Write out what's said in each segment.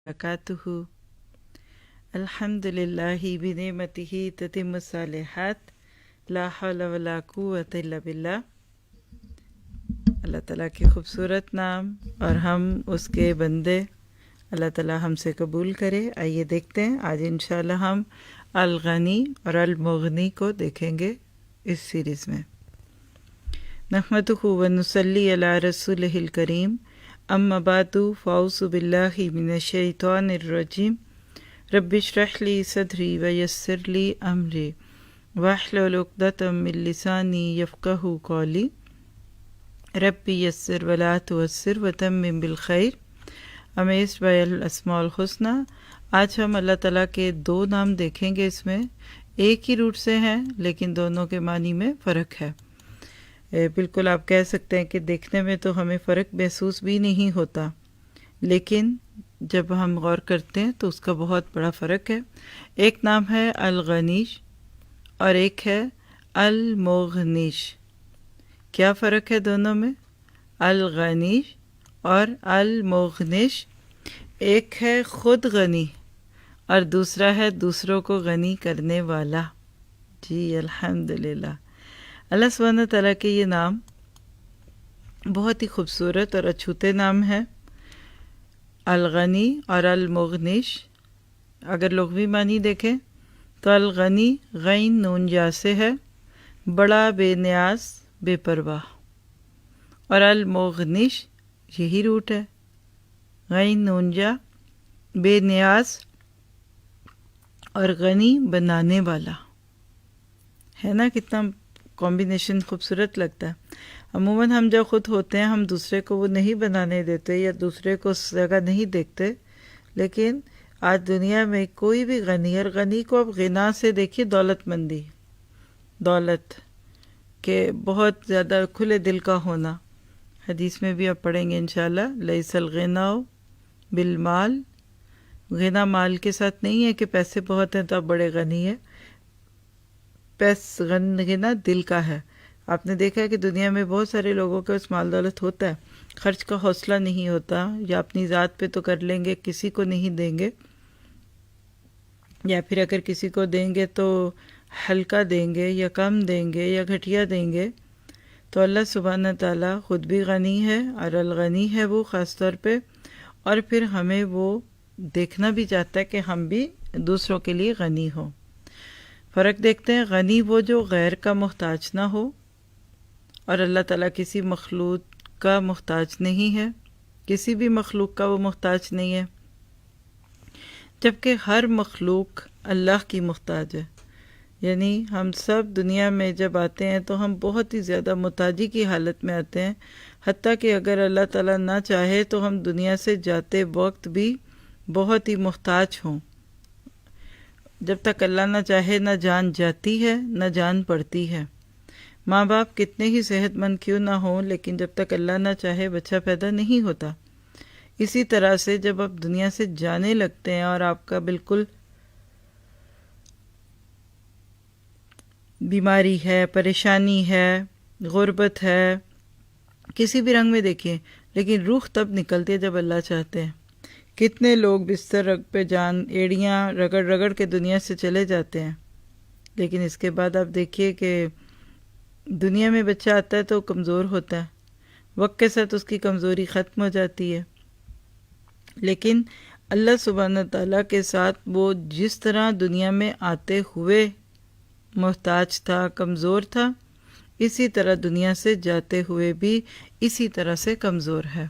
وبرکاتہ الحمدللہ بنعمتہ تتم الصالحات لا حول ولا قوۃ الا باللہ۔ اللہ تعالیٰ کے خوبصورت نام اور ہم اس کے بندے، اللہ تعالیٰ ہم سے قبول کرے۔ آئیے دیکھتے ہیں، آج انشاءاللہ ہم الغنی اور المغنی کو دیکھیں گے اس سیریز میں۔ نحمدہ ونصلی علی رسولہ الکریم، اما بعد فاعوذ باللہ من الشیطان الرجیم، رب اشرح لی صدری ویسر لی امری واحلل عقدۃ من لسانی یفقہوا قولی، رب یسر ولا تعسر وتمم بالخیر، امیزڈ بائی الاسماء الحسنی۔ آج ہم اللہ تعالیٰ کے دو نام دیکھیں گے، اس میں ایک ہی روٹ سے ہیں لیکن دونوں کے معنی میں فرق ہے۔ بالکل آپ کہہ سکتے ہیں کہ دیکھنے میں تو ہمیں فرق محسوس بھی نہیں ہوتا، لیکن جب ہم غور کرتے ہیں تو اس کا بہت بڑا فرق ہے۔ ایک نام ہے الغنیش اور ایک ہے المغنیش۔ کیا فرق ہے دونوں میں؟ الغنیش اور المغنیش، ایک ہے خود غنی اور دوسرا ہے دوسروں کو غنی کرنے والا۔ جی الحمدللہ، اللہ سبحانہ تعالیٰ کے یہ نام بہت ہی خوبصورت اور اچھوتے نام ہیں، الغنی اور المغنیش۔ اگر لغوی معنی دیکھیں تو الغنی غین نون جا سے ہے، بڑا بے نیاز بے پرواہ، اور المغنیش یہی روٹ ہے، غین نون جا بے نیاز اور غنی بنانے والا۔ ہے نا کتنا کمبینیشن خوبصورت لگتا ہے۔ عموماً ہم جب خود ہوتے ہیں ہم دوسرے کو وہ نہیں بنانے دیتے یا دوسرے کو اس جگہ نہیں دیکھتے، لیکن آج دنیا میں کوئی بھی غنی، اور غنی کو اب غنا سے دیکھیے دولت مندی، دولت کے بہت زیادہ کھلے دل کا ہونا۔ حدیث میں بھی آپ پڑھیں گے انشاءاللہ، لیس الغنا بالمال، غنا مال کے ساتھ نہیں ہے کہ پیسے بہت ہیں تو آپ بڑے غنی ہیں، غنا دل کا ہے۔ آپ نے دیکھا ہے کہ دنیا میں بہت سارے لوگوں کے پاس مال دولت ہوتا ہے، خرچ کا حوصلہ نہیں ہوتا، یا اپنی ذات پہ تو کر لیں گے، کسی کو نہیں دیں گے، یا پھر اگر کسی کو دیں گے تو ہلکا دیں گے یا کم دیں گے یا گھٹیا دیں گے۔ تو اللہ سبحانہ تعالیٰ خود بھی غنی ہے اور الغنی ہے وہ خاص طور پہ، اور پھر ہمیں وہ دیکھنا بھی چاہتا ہے کہ ہم بھی دوسروں کے لیے غنی ہوں۔ فرق دیکھتے ہیں، غنی وہ جو غیر کا محتاج نہ ہو، اور اللہ تعالیٰ کسی مخلوق کا محتاج نہیں ہے، کسی بھی مخلوق کا وہ محتاج نہیں ہے، جبکہ ہر مخلوق اللہ کی محتاج ہے۔ یعنی ہم سب دنیا میں جب آتے ہیں تو ہم بہت ہی زیادہ محتاجی کی حالت میں آتے ہیں، حتیٰ کہ اگر اللہ تعالیٰ نہ چاہے تو ہم دنیا سے جاتے وقت بھی بہت ہی محتاج ہوں۔ جب تک اللہ نہ چاہے نہ جان جاتی ہے نہ جان پڑتی ہے۔ ماں باپ کتنے ہی صحت مند کیوں نہ ہوں، لیکن جب تک اللہ نہ چاہے بچہ پیدا نہیں ہوتا۔ اسی طرح سے جب آپ دنیا سے جانے لگتے ہیں اور آپ کا بالکل بیماری ہے، پریشانی ہے، غربت ہے، کسی بھی رنگ میں دیکھیں، لیکن روح تب نکلتی ہے جب اللہ چاہتے ہیں۔ کتنے لوگ بستر پہ جان ایڑیاں رگڑ رگڑ کے دنیا سے چلے جاتے ہیں، لیکن اس کے بعد آپ دیکھیے کہ دنیا میں بچہ آتا ہے تو کمزور ہوتا ہے، وقت کے ساتھ اس کی کمزوری ختم ہو جاتی ہے، لیکن اللہ سبحانہ تعالیٰ کے ساتھ وہ جس طرح دنیا میں آتے ہوئے محتاج تھا، کمزور تھا، اسی طرح دنیا سے جاتے ہوئے بھی اسی طرح سے کمزور ہے۔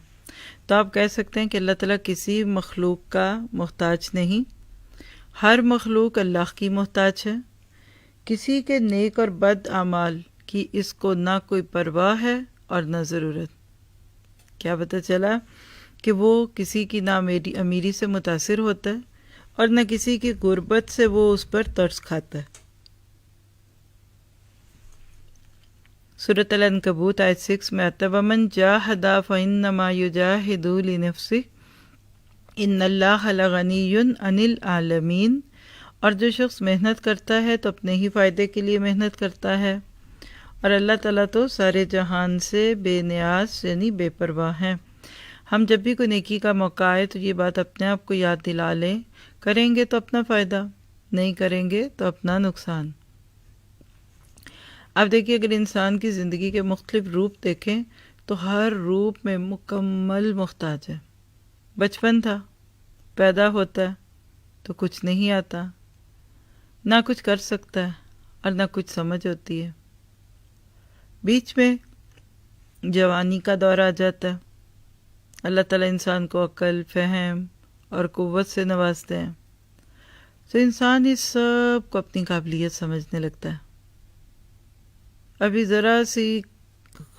تو آپ کہہ سکتے ہیں کہ اللہ تعالیٰ کسی مخلوق کا محتاج نہیں، ہر مخلوق اللہ کی محتاج ہے۔ کسی کے نیک اور بد اعمال کی اس کو نہ کوئی پرواہ ہے اور نہ ضرورت۔ کیا پتہ چلا کہ وہ کسی کی نہ امیری سے متاثر ہوتا ہے اور نہ کسی کی غربت سے وہ اس پر ترس کھاتا ہے۔ سورۃ العنکبوت آیت 6 میں آتا ہے وَمَنْ جَاهَدَ فَإِنَّمَا يُجَاهِدُ لِنَفْسِهِ إِنَّ اللَّهَ لَغَنِيٌّ عَنِ الْعَالَمِينَ، اور جو شخص محنت کرتا ہے تو اپنے ہی فائدے کے لیے محنت کرتا ہے، اور اللہ تعالیٰ تو سارے جہان سے بے نیاز یعنی بے پرواہ ہیں۔ ہم جب بھی کوئی نیکی کا موقع آئے تو یہ بات اپنے آپ کو یاد دلا لیں، کریں گے تو اپنا فائدہ، نہیں کریں گے تو اپنا نقصان۔ اب دیکھیے اگر انسان کی زندگی کے مختلف روپ دیکھیں تو ہر روپ میں مکمل محتاج ہے۔ بچپن تھا، پیدا ہوتا ہے تو کچھ نہیں آتا، نہ کچھ کر سکتا ہے اور نہ کچھ سمجھ ہوتی ہے۔ بیچ میں جوانی کا دور آ جاتا ہے، اللہ تعالیٰ انسان کو عقل، فہم اور قوت سے نوازتے ہیں، تو انسان اس سب کو اپنی قابلیت سمجھنے لگتا ہے۔ ابھی ذرا سی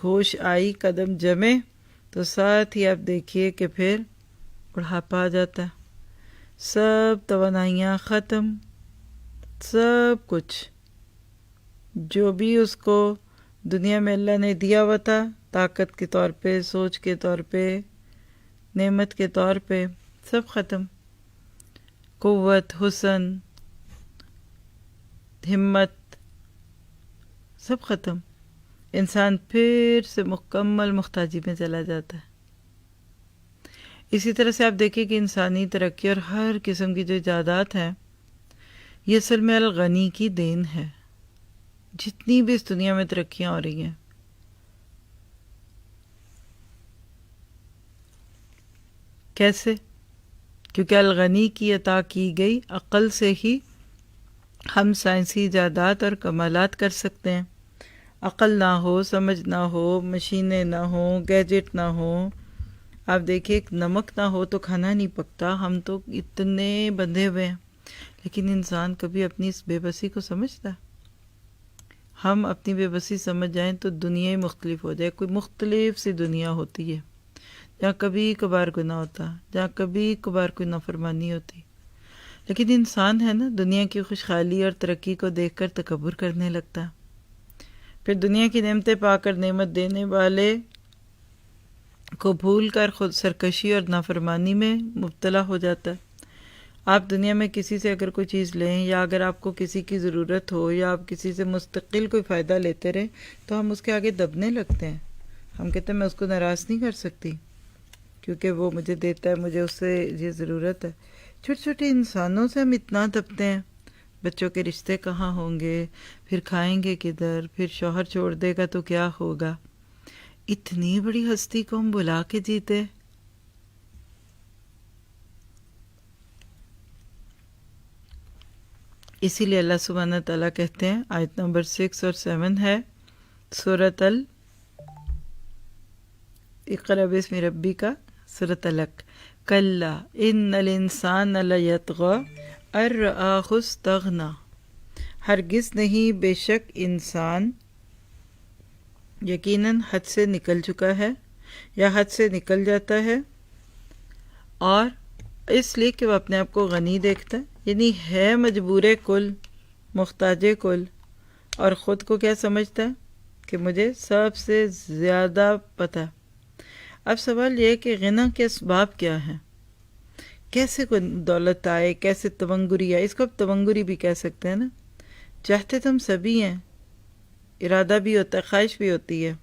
ہوش آئی، قدم جمے تو ساتھ ہی آپ دیکھیے کہ پھر بڑھاپا آ جاتا ہے، سب توانائیاں ختم، سب کچھ جو بھی اس کو دنیا میں اللہ نے دیا ہوا تھا، طاقت کے طور پہ، سوچ کے طور پہ، نعمت کے طور پہ، سب ختم۔ قوت، حسن، ہمت، سب ختم۔ انسان پھر سے مکمل محتاجی میں چلا جاتا ہے۔ اسی طرح سے آپ دیکھیں کہ انسانی ترقی اور ہر قسم کی جو ایجادات ہیں، یہ اصل میں الغنی کی دین ہے۔ جتنی بھی اس دنیا میں ترقیاں ہو رہی ہیں، کیسے؟ کیونکہ الغنی کی عطا کی گئی عقل سے ہی ہم سائنسی ایجادات اور کمالات کر سکتے ہیں۔ عقل نہ ہو، سمجھ نہ ہو، مشینیں نہ ہوں، گیجٹ نہ ہوں، آپ دیکھیں نمک نہ ہو تو کھانا نہیں پکتا۔ ہم تو اتنے بندھے ہوئے ہیں، لیکن انسان کبھی اپنی اس بے بسی کو سمجھتا ہے؟ ہم اپنی بے بسی سمجھ جائیں تو دنیا ہی مختلف ہو جائے، کوئی مختلف سی دنیا ہوتی ہے جہاں کبھی کبھار گناہ ہوتا، جہاں کبھی کبھار کوئی نافرمانی ہوتی۔ لیکن انسان ہے نا، دنیا کی خوشحالی اور ترقی کو دیکھ کر تکبر کرنے لگتا، پھر دنیا کی نعمتیں پا کر نعمت دینے والے کو بھول کر خود سرکشی اور نافرمانی میں مبتلا ہو جاتا ہے۔ آپ دنیا میں کسی سے اگر کوئی چیز لیں، یا اگر آپ کو کسی کی ضرورت ہو، یا آپ کسی سے مستقل کوئی فائدہ لیتے رہیں، تو ہم اس کے آگے دبنے لگتے ہیں۔ ہم کہتے ہیں میں اس کو ناراض نہیں کر سکتی کیونکہ وہ مجھے دیتا ہے، مجھے اس سے یہ ضرورت ہے۔ چھوٹے چھوٹے انسانوں سے ہم اتنا دبتے ہیں، بچوں کے رشتے کہاں ہوں گے، پھر کھائیں گے کدھر، پھر شوہر چھوڑ دے گا تو کیا ہوگا۔ اتنی بڑی ہستی کو ہم بلا کے جیتے۔ اسی لیے اللہ سبحانہ تعالیٰ کہتے ہیں، آیت نمبر 6 اور 7 ہے سورۃ اقرأ بسم ربک، سورۃ علق، کلا ان الانسان لیطغی ان رآہ استغنی، ہرگز نہیں، بے شک انسان یقیناً حد سے نکل چکا ہے یا حد سے نکل جاتا ہے، اور اس لیے کہ وہ اپنے آپ کو غنی دیکھتا ہے، یعنی ہے مجبور کل، محتاج کل، اور خود کو کیا سمجھتا ہے کہ مجھے سب سے زیادہ پتہ۔ اب سوال یہ ہے کہ غنا کے اسباب کیا ہیں؟ کیسے کوئی دولت آئے، کیسے تونگری آئے؟ اس کو اب تونگری بھی کہہ سکتے ہیں نا۔ چاہتے تو ہم سبھی ہیں، ارادہ بھی ہوتا ہے، خواہش بھی ہوتی ہے،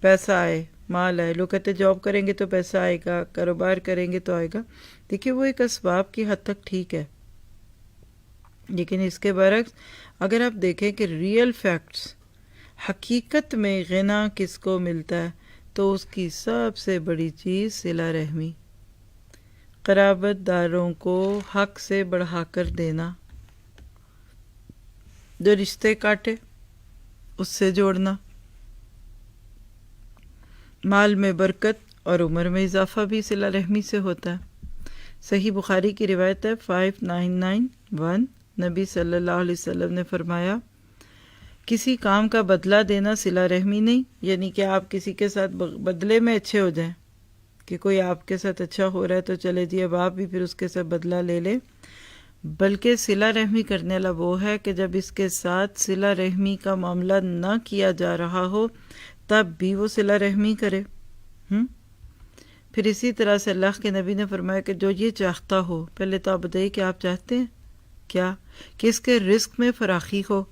پیسہ آئے، مال آئے۔ لوگ کہتے ہیں جاب کریں گے تو پیسہ آئے گا، کاروبار کریں گے تو آئے گا۔ دیکھیے وہ ایک اسباب کی حد تک ٹھیک ہے، لیکن اس کے برعکس اگر آپ دیکھیں کہ ریئل فیکٹس، حقیقت میں غنا کس کو ملتا ہے، تو اس کی سب سے بڑی چیز صلہ رحمی، قرابت داروں کو حق سے بڑھا کر دینا، جو رشتے کاٹے اس سے جوڑنا۔ مال میں برکت اور عمر میں اضافہ بھی صلہ رحمی سے ہوتا ہے۔ صحیح بخاری کی روایت ہے 5991، نبی صلی اللہ علیہ وسلم نے فرمایا، کسی کام کا بدلہ دینا صلہ رحمی نہیں، یعنی کہ آپ کسی کے ساتھ بدلے میں اچھے ہو جائیں، کہ کوئی آپ کے ساتھ اچھا ہو رہا ہے تو چلے جی اب آپ بھی پھر اس کے ساتھ بدلہ لے لیں، بلکہ صلہ رحمی کرنے والا وہ ہے کہ جب اس کے ساتھ صلہ رحمی کا معاملہ نہ کیا جا رہا ہو تب بھی وہ صلہ رحمی کرے۔ پھر اسی طرح سے اللہ کے نبی نے فرمایا کہ جو یہ چاہتا ہو، پہلے تو آپ بتائیے کہ آپ چاہتے ہیں کیا کہ اس کے رزق میں فراخی ہو؟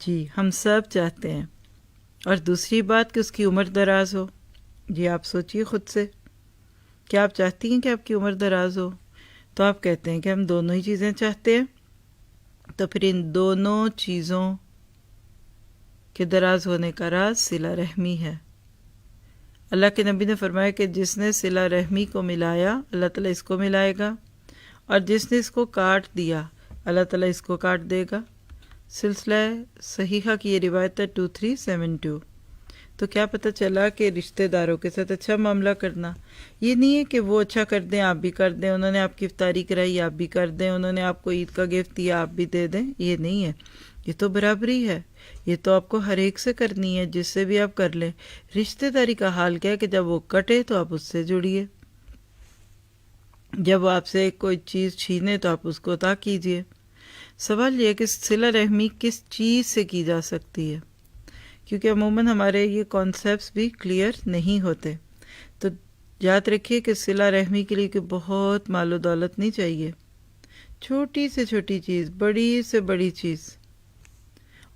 جی ہم سب چاہتے ہیں، اور دوسری بات کہ اس کی عمر دراز ہو. جی آپ سوچئے خود سے، کیا آپ چاہتی ہیں کہ آپ کی عمر دراز ہو؟ تو آپ کہتے ہیں کہ ہم دونوں ہی چیزیں چاہتے ہیں. تو پھر ان دونوں چیزوں کے دراز ہونے کا راز صلہ رحمی ہے. اللہ کے نبی نے فرمایا کہ جس نے صلہ رحمی کو ملایا اللہ تعالیٰ اس کو ملائے گا، اور جس نے اس کو کاٹ دیا اللہ تعالیٰ اس کو کاٹ دے گا. سلسلہ صحیحہ کی یہ روایت ہے 2372. تو کیا پتہ چلا کہ رشتہ داروں کے ساتھ اچھا معاملہ کرنا یہ نہیں ہے کہ وہ اچھا کر دیں آپ بھی کر دیں، انہوں نے آپ کی افطاری کرائی آپ بھی کر دیں، انہوں نے آپ کو عید کا گفٹ دیا آپ بھی دے دیں. یہ نہیں ہے، یہ تو برابری ہے. یہ تو آپ کو ہر ایک سے کرنی ہے، جس سے بھی آپ کر لیں. رشتہ داری کا حال کیا ہے کہ جب وہ کٹے تو آپ اس سے جڑیے، جب وہ آپ سے کوئی چیز چھینے تو آپ اس کو عطا کیجیے. سوال یہ ہے کہ صلہ رحمی کس چیز سے کی جا سکتی ہے، کیونکہ عموماً ہمارے یہ کانسیپٹس بھی کلیئر نہیں ہوتے. تو یاد رکھیے کہ صلہ رحمی کے لیے کہ بہت مال و دولت نہیں چاہیے، چھوٹی سے چھوٹی چیز، بڑی سے بڑی چیز.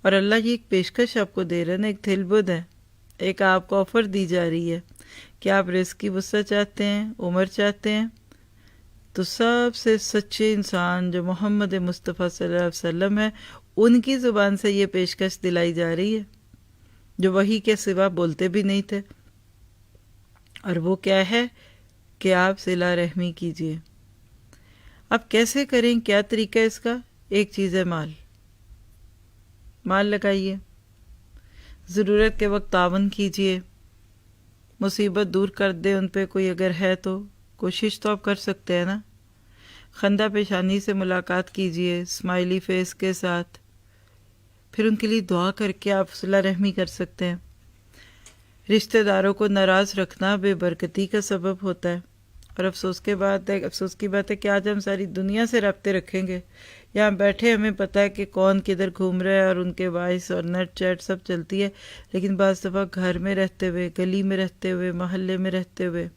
اور اللہ یہ ایک پیشکش آپ کو دے رہے ہیں نا، ایک دل بد ہے، ایک آپ کو آفر دی جا رہی ہے کہ آپ رزق کی وسعت چاہتے ہیں، عمر چاہتے ہیں، تو سب سے سچے انسان جو محمد مصطفیٰ صلی اللہ علیہ وسلم ہے ان کی زبان سے یہ پیشکش دلائی جا رہی ہے، جو وحی کے سوا بولتے بھی نہیں تھے. اور وہ کیا ہے کہ آپ صلہ رحمی کیجیے. اب کیسے کریں، کیا طریقہ ہے اس کا؟ ایک چیز ہے مال لگائیے، ضرورت کے وقت تعاون کیجیے، مصیبت دور کر دے ان پہ کوئی اگر ہے تو کوشش تو آپ کر سکتے ہیں نا. خندہ پیشانی سے ملاقات کیجیے اسمائلی فیس کے ساتھ، پھر ان کے لیے دعا کر کے آپ صلہ رحمی کر سکتے ہیں. رشتہ داروں کو ناراض رکھنا بے برکتی کا سبب ہوتا ہے. اور افسوس کی بات ہے کہ آج ہم ساری دنیا سے رابطے رکھیں گے، یہاں بیٹھے ہمیں پتہ ہے کہ کون کدھر گھوم رہا ہے اور ان کے وائس اور نیٹ چیٹ سب چلتی ہے، لیکن بعض دفعہ گھر میں رہتے ہوئے، گلی میں رہتے ہوئے، محلے میں رہتے ہوئے،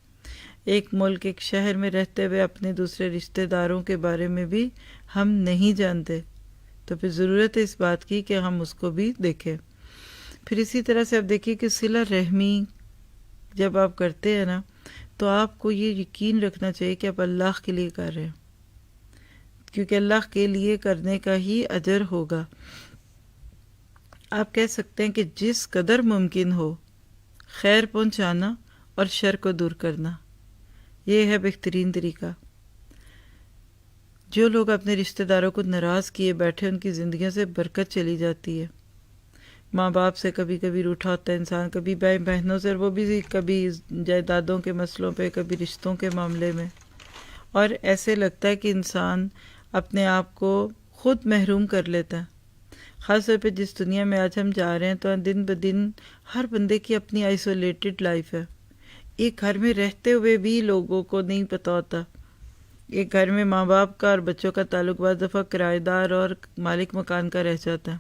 ایک ملک ایک شہر میں رہتے ہوئے اپنے دوسرے رشتہ داروں کے بارے میں بھی ہم نہیں جانتے. تو پھر ضرورت ہے اس بات کی کہ ہم اس کو بھی دیکھیں. پھر اسی طرح سے آپ دیکھیے کہ صلہ رحمی جب آپ کرتے ہیں نا تو آپ کو یہ یقین رکھنا چاہیے کہ آپ اللہ کے لیے کر رہے ہیں، کیونکہ اللہ کے لیے کرنے کا ہی اجر ہوگا. آپ کہہ سکتے ہیں کہ جس قدر ممکن ہو خیر پہنچانا اور شر کو دور کرنا، یہ ہے بہترین طریقہ. جو لوگ اپنے رشتہ داروں کو ناراض کیے بیٹھے ان کی زندگیوں سے برکت چلی جاتی ہے. ماں باپ سے کبھی کبھی روٹھا ہوتا ہے انسان، کبھی بہنوں سے، وہ بھی کبھی جائیدادوں کے مسئلوں پہ، کبھی رشتوں کے معاملے میں، اور ایسے لگتا ہے کہ انسان اپنے آپ کو خود محروم کر لیتا ہے. خاص طور پہ جس دنیا میں آج ہم جا رہے ہیں تو دن بدن ہر بندے کی اپنی آئسولیٹڈ لائف ہے. ایک گھر میں رہتے ہوئے بھی لوگوں کو نہیں پتہ ہوتا. ایک گھر میں ماں باپ کا اور بچوں کا تعلق بعض دفعہ کرایہ دار اور مالک مکان کا رہ جاتا ہے.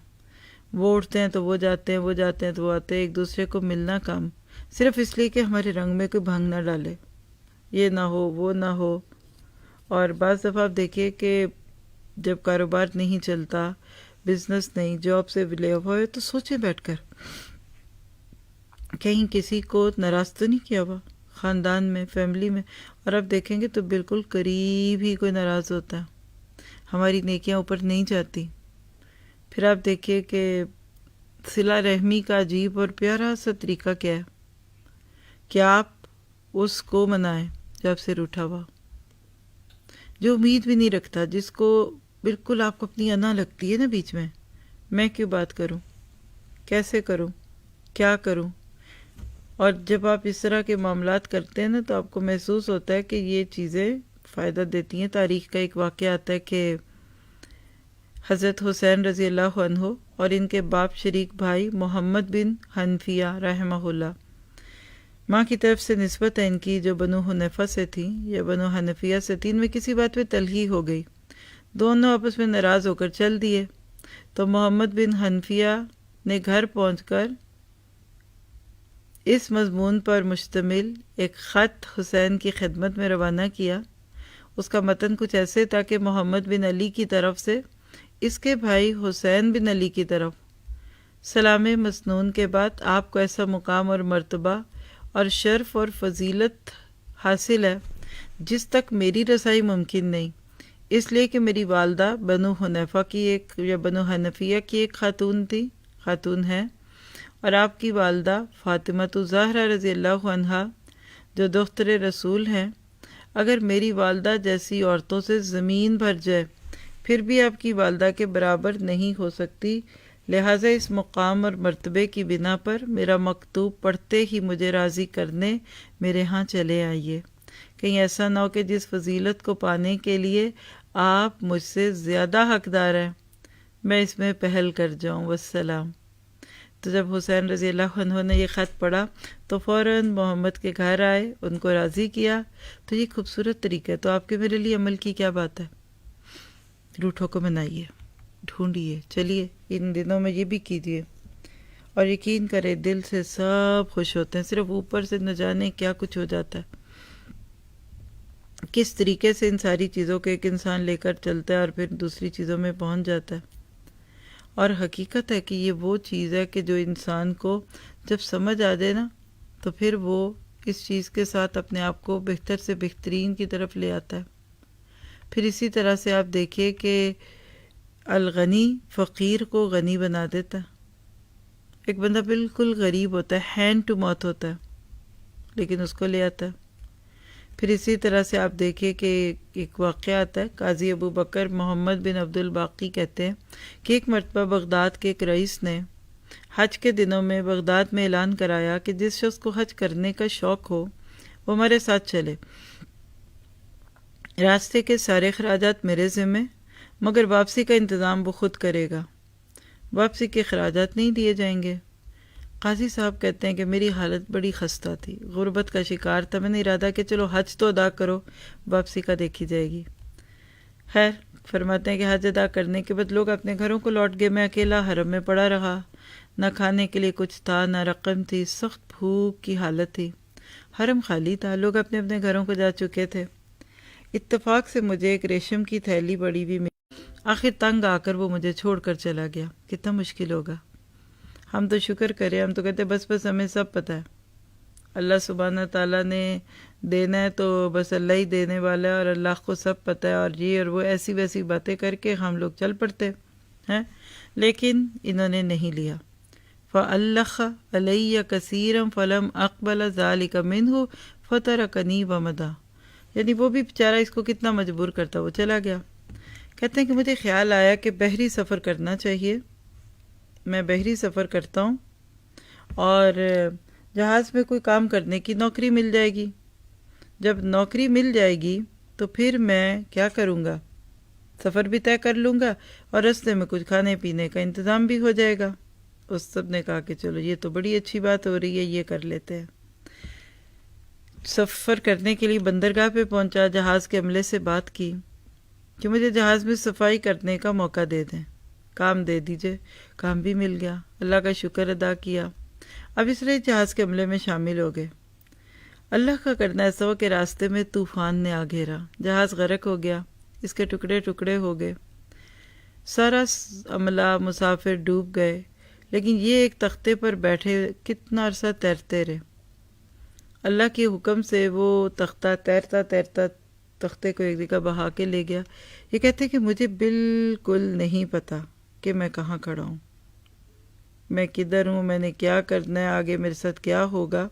وہ اٹھتے ہیں تو وہ جاتے ہیں، وہ جاتے ہیں تو وہ آتے ہیں. ایک دوسرے کو ملنا کم، صرف اس لیے کہ ہمارے رنگ میں کوئی بھنگ نہ ڈالے، یہ نہ ہو وہ نہ ہو. اور بعض دفعہ آپ دیکھیے کہ جب کاروبار نہیں چلتا، بزنس نہیں، جاب سے لے ہوئے، تو سوچیں بیٹھ کر کہیں کسی کو ناراض تو نہیں کیا ہوا خاندان میں، فیملی میں. اور آپ دیکھیں گے تو بالکل قریب ہی کوئی ناراض ہوتا ہے، ہماری نیکیاں اوپر نہیں جاتی. پھر آپ دیکھیے کہ صلہ رحمی کا عجیب اور پیارا سا طریقہ کیا ہے کہ آپ اس کو منائیں جو آپ سے روٹھا ہوا، جو امید بھی نہیں رکھتا، جس کو بالکل آپ کو اپنی انا لگتی ہے نا بیچ میں کیوں بات کروں، کیسے کروں، کیا کروں. اور جب آپ اس طرح کے معاملات کرتے ہیں نا تو آپ کو محسوس ہوتا ہے کہ یہ چیزیں فائدہ دیتی ہیں. تاریخ کا ایک واقعہ آتا ہے کہ حضرت حسین رضی اللہ عنہ اور ان کے باپ شریک بھائی محمد بن حنفیہ رحمہ اللہ، ماں کی طرف سے نسبت ہے ان کی جو بنو حنیفہ سے تھی یا بنو حنفیہ سے تھی، ان میں کسی بات پہ تلخی ہو گئی، دونوں آپس میں ناراض ہو کر چل دیے. تو محمد بن حنفیہ نے گھر پہنچ کر اس مضمون پر مشتمل ایک خط حسین کی خدمت میں روانہ کیا. اس کا متن کچھ ایسے تھا کہ محمد بن علی کی طرف سے اس کے بھائی حسین بن علی کی طرف سلام مسنون کے بعد آپ کو ایسا مقام اور مرتبہ اور شرف اور فضیلت حاصل ہے جس تک میری رسائی ممکن نہیں، اس لیے کہ میری والدہ بنو حنیفہ کی بنو حنفیہ کی ایک خاتون ہے، اور آپ کی والدہ فاطمۃ الزہرا رضی اللہ عنہا جو دختر رسول ہیں۔ اگر میری والدہ جیسی عورتوں سے زمین بھر جائے پھر بھی آپ کی والدہ کے برابر نہیں ہو سکتی، لہٰذا اس مقام اور مرتبے کی بنا پر میرا مکتوب پڑھتے ہی مجھے راضی کرنے میرے ہاں چلے آئیے، کہیں ایسا نہ ہو کہ جس فضیلت کو پانے کے لیے آپ مجھ سے زیادہ حقدار ہیں میں اس میں پہل کر جاؤں، والسلام۔ تو جب حسین رضی اللہ عنہ نے یہ خط پڑھا تو فوراً محمد کے گھر آئے، ان کو راضی کیا۔ تو یہ خوبصورت طریقہ ہے، تو آپ کے میرے لیے عمل کی کیا بات ہے؟ روٹھوں کو منائیے، ڈھونڈیے، چلیے ان دنوں میں یہ بھی کیجیے، اور یقین کرے دل سے سب خوش ہوتے ہیں، صرف اوپر سے نہ جانے کیا کچھ ہو جاتا ہے، کس طریقے سے ان ساری چیزوں کو ایک انسان لے کر چلتا ہے اور پھر دوسری چیزوں میں پہنچ جاتا ہے۔ اور حقیقت ہے کہ یہ وہ چیز ہے کہ جو انسان کو جب سمجھ آ جائے نا تو پھر وہ اس چیز کے ساتھ اپنے آپ کو بہتر سے بہترین کی طرف لے آتا ہے۔ پھر اسی طرح سے آپ دیکھیے کہ الغنی فقیر کو غنی بنا دیتا ہے۔ ایک بندہ بالکل غریب ہوتا ہے، ہینڈ ٹو ماؤتھ ہوتا ہے، لیکن اس کو لے آتا ہے۔ پھر اسی طرح سے آپ دیکھیے کہ ایک واقعہ آتا ہے، قاضی ابو بکر محمد بن عبد الباقی کہتے ہیں کہ ایک مرتبہ بغداد کے ایک رئیس نے حج کے دنوں میں بغداد میں اعلان کرایا کہ جس شخص کو حج کرنے کا شوق ہو وہ ہمارے ساتھ چلے، راستے کے سارے اخراجات میرے ذمہ، مگر واپسی کا انتظام وہ خود کرے گا، واپسی کے اخراجات نہیں دیے جائیں گے۔ قاضی صاحب کہتے ہیں کہ میری حالت بڑی خستہ تھی، غربت کا شکار تھا، میں نے ارادہ کہ چلو حج تو ادا کرو، واپسی کا دیکھی جائے گی۔ خیر فرماتے ہیں کہ حج ادا کرنے کے بعد لوگ اپنے گھروں کو لوٹ گئے، میں اکیلا حرم میں پڑا رہا، نہ کھانے کے لیے کچھ تھا، نہ رقم تھی، سخت بھوک کی حالت تھی، حرم خالی تھا، لوگ اپنے اپنے گھروں کو جا چکے تھے۔ اتفاق سے مجھے ایک ریشم کی تھیلی پڑی ہوئی ملی، آخر تنگ آ کر وہ مجھے چھوڑ کر چلا گیا۔ کتنا مشکل ہوگا، ہم تو شکر کریں، ہم تو کہتے بس ہمیں سب پتہ ہے، اللہ سبحانہ تعالیٰ نے دینا ہے تو بس اللہ ہی دینے والا ہے، اور اللہ کو سب پتہ ہے، اور یہ اور وہ ایسی ویسی باتیں کر کے ہم لوگ چل پڑتے ہیں، لیکن انہوں نے نہیں لیا۔ فَأَلَّخَ عَلَيَّ كَثِيرًا فَلَمْ أَقْبَلَ ذَلِكَ مِنْهُ فَتَرَكَنِي وَمَضَىٰ، یعنی وہ بھی بیچارہ اس کو کتنا مجبور کرتا، وہ چلا گیا۔ کہتے ہیں کہ مجھے خیال آیا کہ بحری سفر کرنا چاہیے، میں بحری سفر کرتا ہوں اور جہاز میں کوئی کام کرنے کی نوکری مل جائے گی، جب نوکری مل جائے گی تو پھر میں کیا کروں گا، سفر بھی طے کر لوں گا اور رستے میں کچھ کھانے پینے کا انتظام بھی ہو جائے گا۔ اس سب نے کہا کہ چلو یہ تو بڑی اچھی بات ہو رہی ہے، یہ کر لیتے ہیں۔ سفر کرنے کے لیے بندرگاہ پہ پہنچا، جہاز کے عملے سے بات کی کہ مجھے جہاز میں صفائی کرنے کا موقع دے دیں، کام دے دیجئے، کام بھی مل گیا، اللہ کا شکر ادا کیا۔ اب اس لیے جہاز کے عملے میں شامل ہو گئے۔ اللہ کا کرنا ایسا ہوا کہ راستے میں طوفان نے آ گھیرا، جہاز غرق ہو گیا، اس کے ٹکڑے ٹکڑے ہو گئے، سارا عملہ مسافر ڈوب گئے، لیکن یہ ایک تختے پر بیٹھے کتنا عرصہ تیرتے رہے۔ اللہ کے حکم سے وہ تختہ تیرتا تیرتا تختے کو ایک جگہ بہا کے لے گیا۔ یہ کہتے کہ مجھے بالکل نہیں پتا کہ میں کہاں کھڑا ہوں، میں کدھر ہوں، میں نے کیا کرنا ہے، آگے میرے ساتھ کیا ہوگا،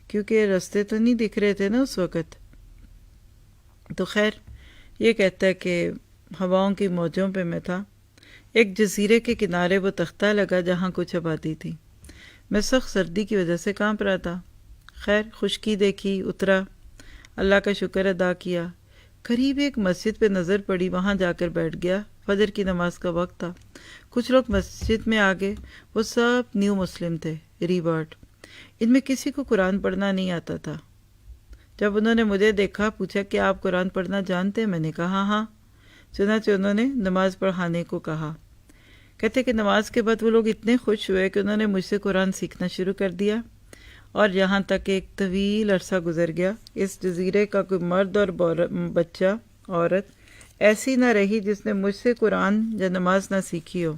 کیونکہ راستے تو نہیں دکھ رہے تھے نا اس وقت۔ تو خیر یہ کہتا ہے کہ ہواؤں کی موجوں پہ میں تھا، ایک جزیرے کے کنارے وہ تختہ لگا جہاں کچھ آبادی تھی، میں سخت سردی کی وجہ سے کانپ رہا تھا۔ خیر خشکی دیکھی، اترا، اللہ کا شکر ادا کیا، قریب ایک مسجد پہ نظر پڑی، وہاں جا کر بیٹھ گیا۔ فجر کی نماز کا وقت تھا، کچھ لوگ مسجد میں آ گئے، وہ سب نیو مسلم تھے، ریورٹ، ان میں کسی کو قرآن پڑھنا نہیں آتا تھا۔ جب انہوں نے مجھے دیکھا، پوچھا کہ آپ قرآن پڑھنا جانتے ہیں؟ میں نے کہا ہاں۔ چنانچہ انہوں نے نماز پڑھانے کو کہا۔ کہتے کہ نماز کے بعد وہ لوگ اتنے خوش ہوئے کہ انہوں نے مجھ سے قرآن سیکھنا شروع کر دیا، اور یہاں تک ایک طویل عرصہ گزر گیا، اس جزیرے کا کوئی مرد اور بچہ عورت ایسی نہ رہی جس نے مجھ سے قرآن یا نماز نہ سیکھی ہو۔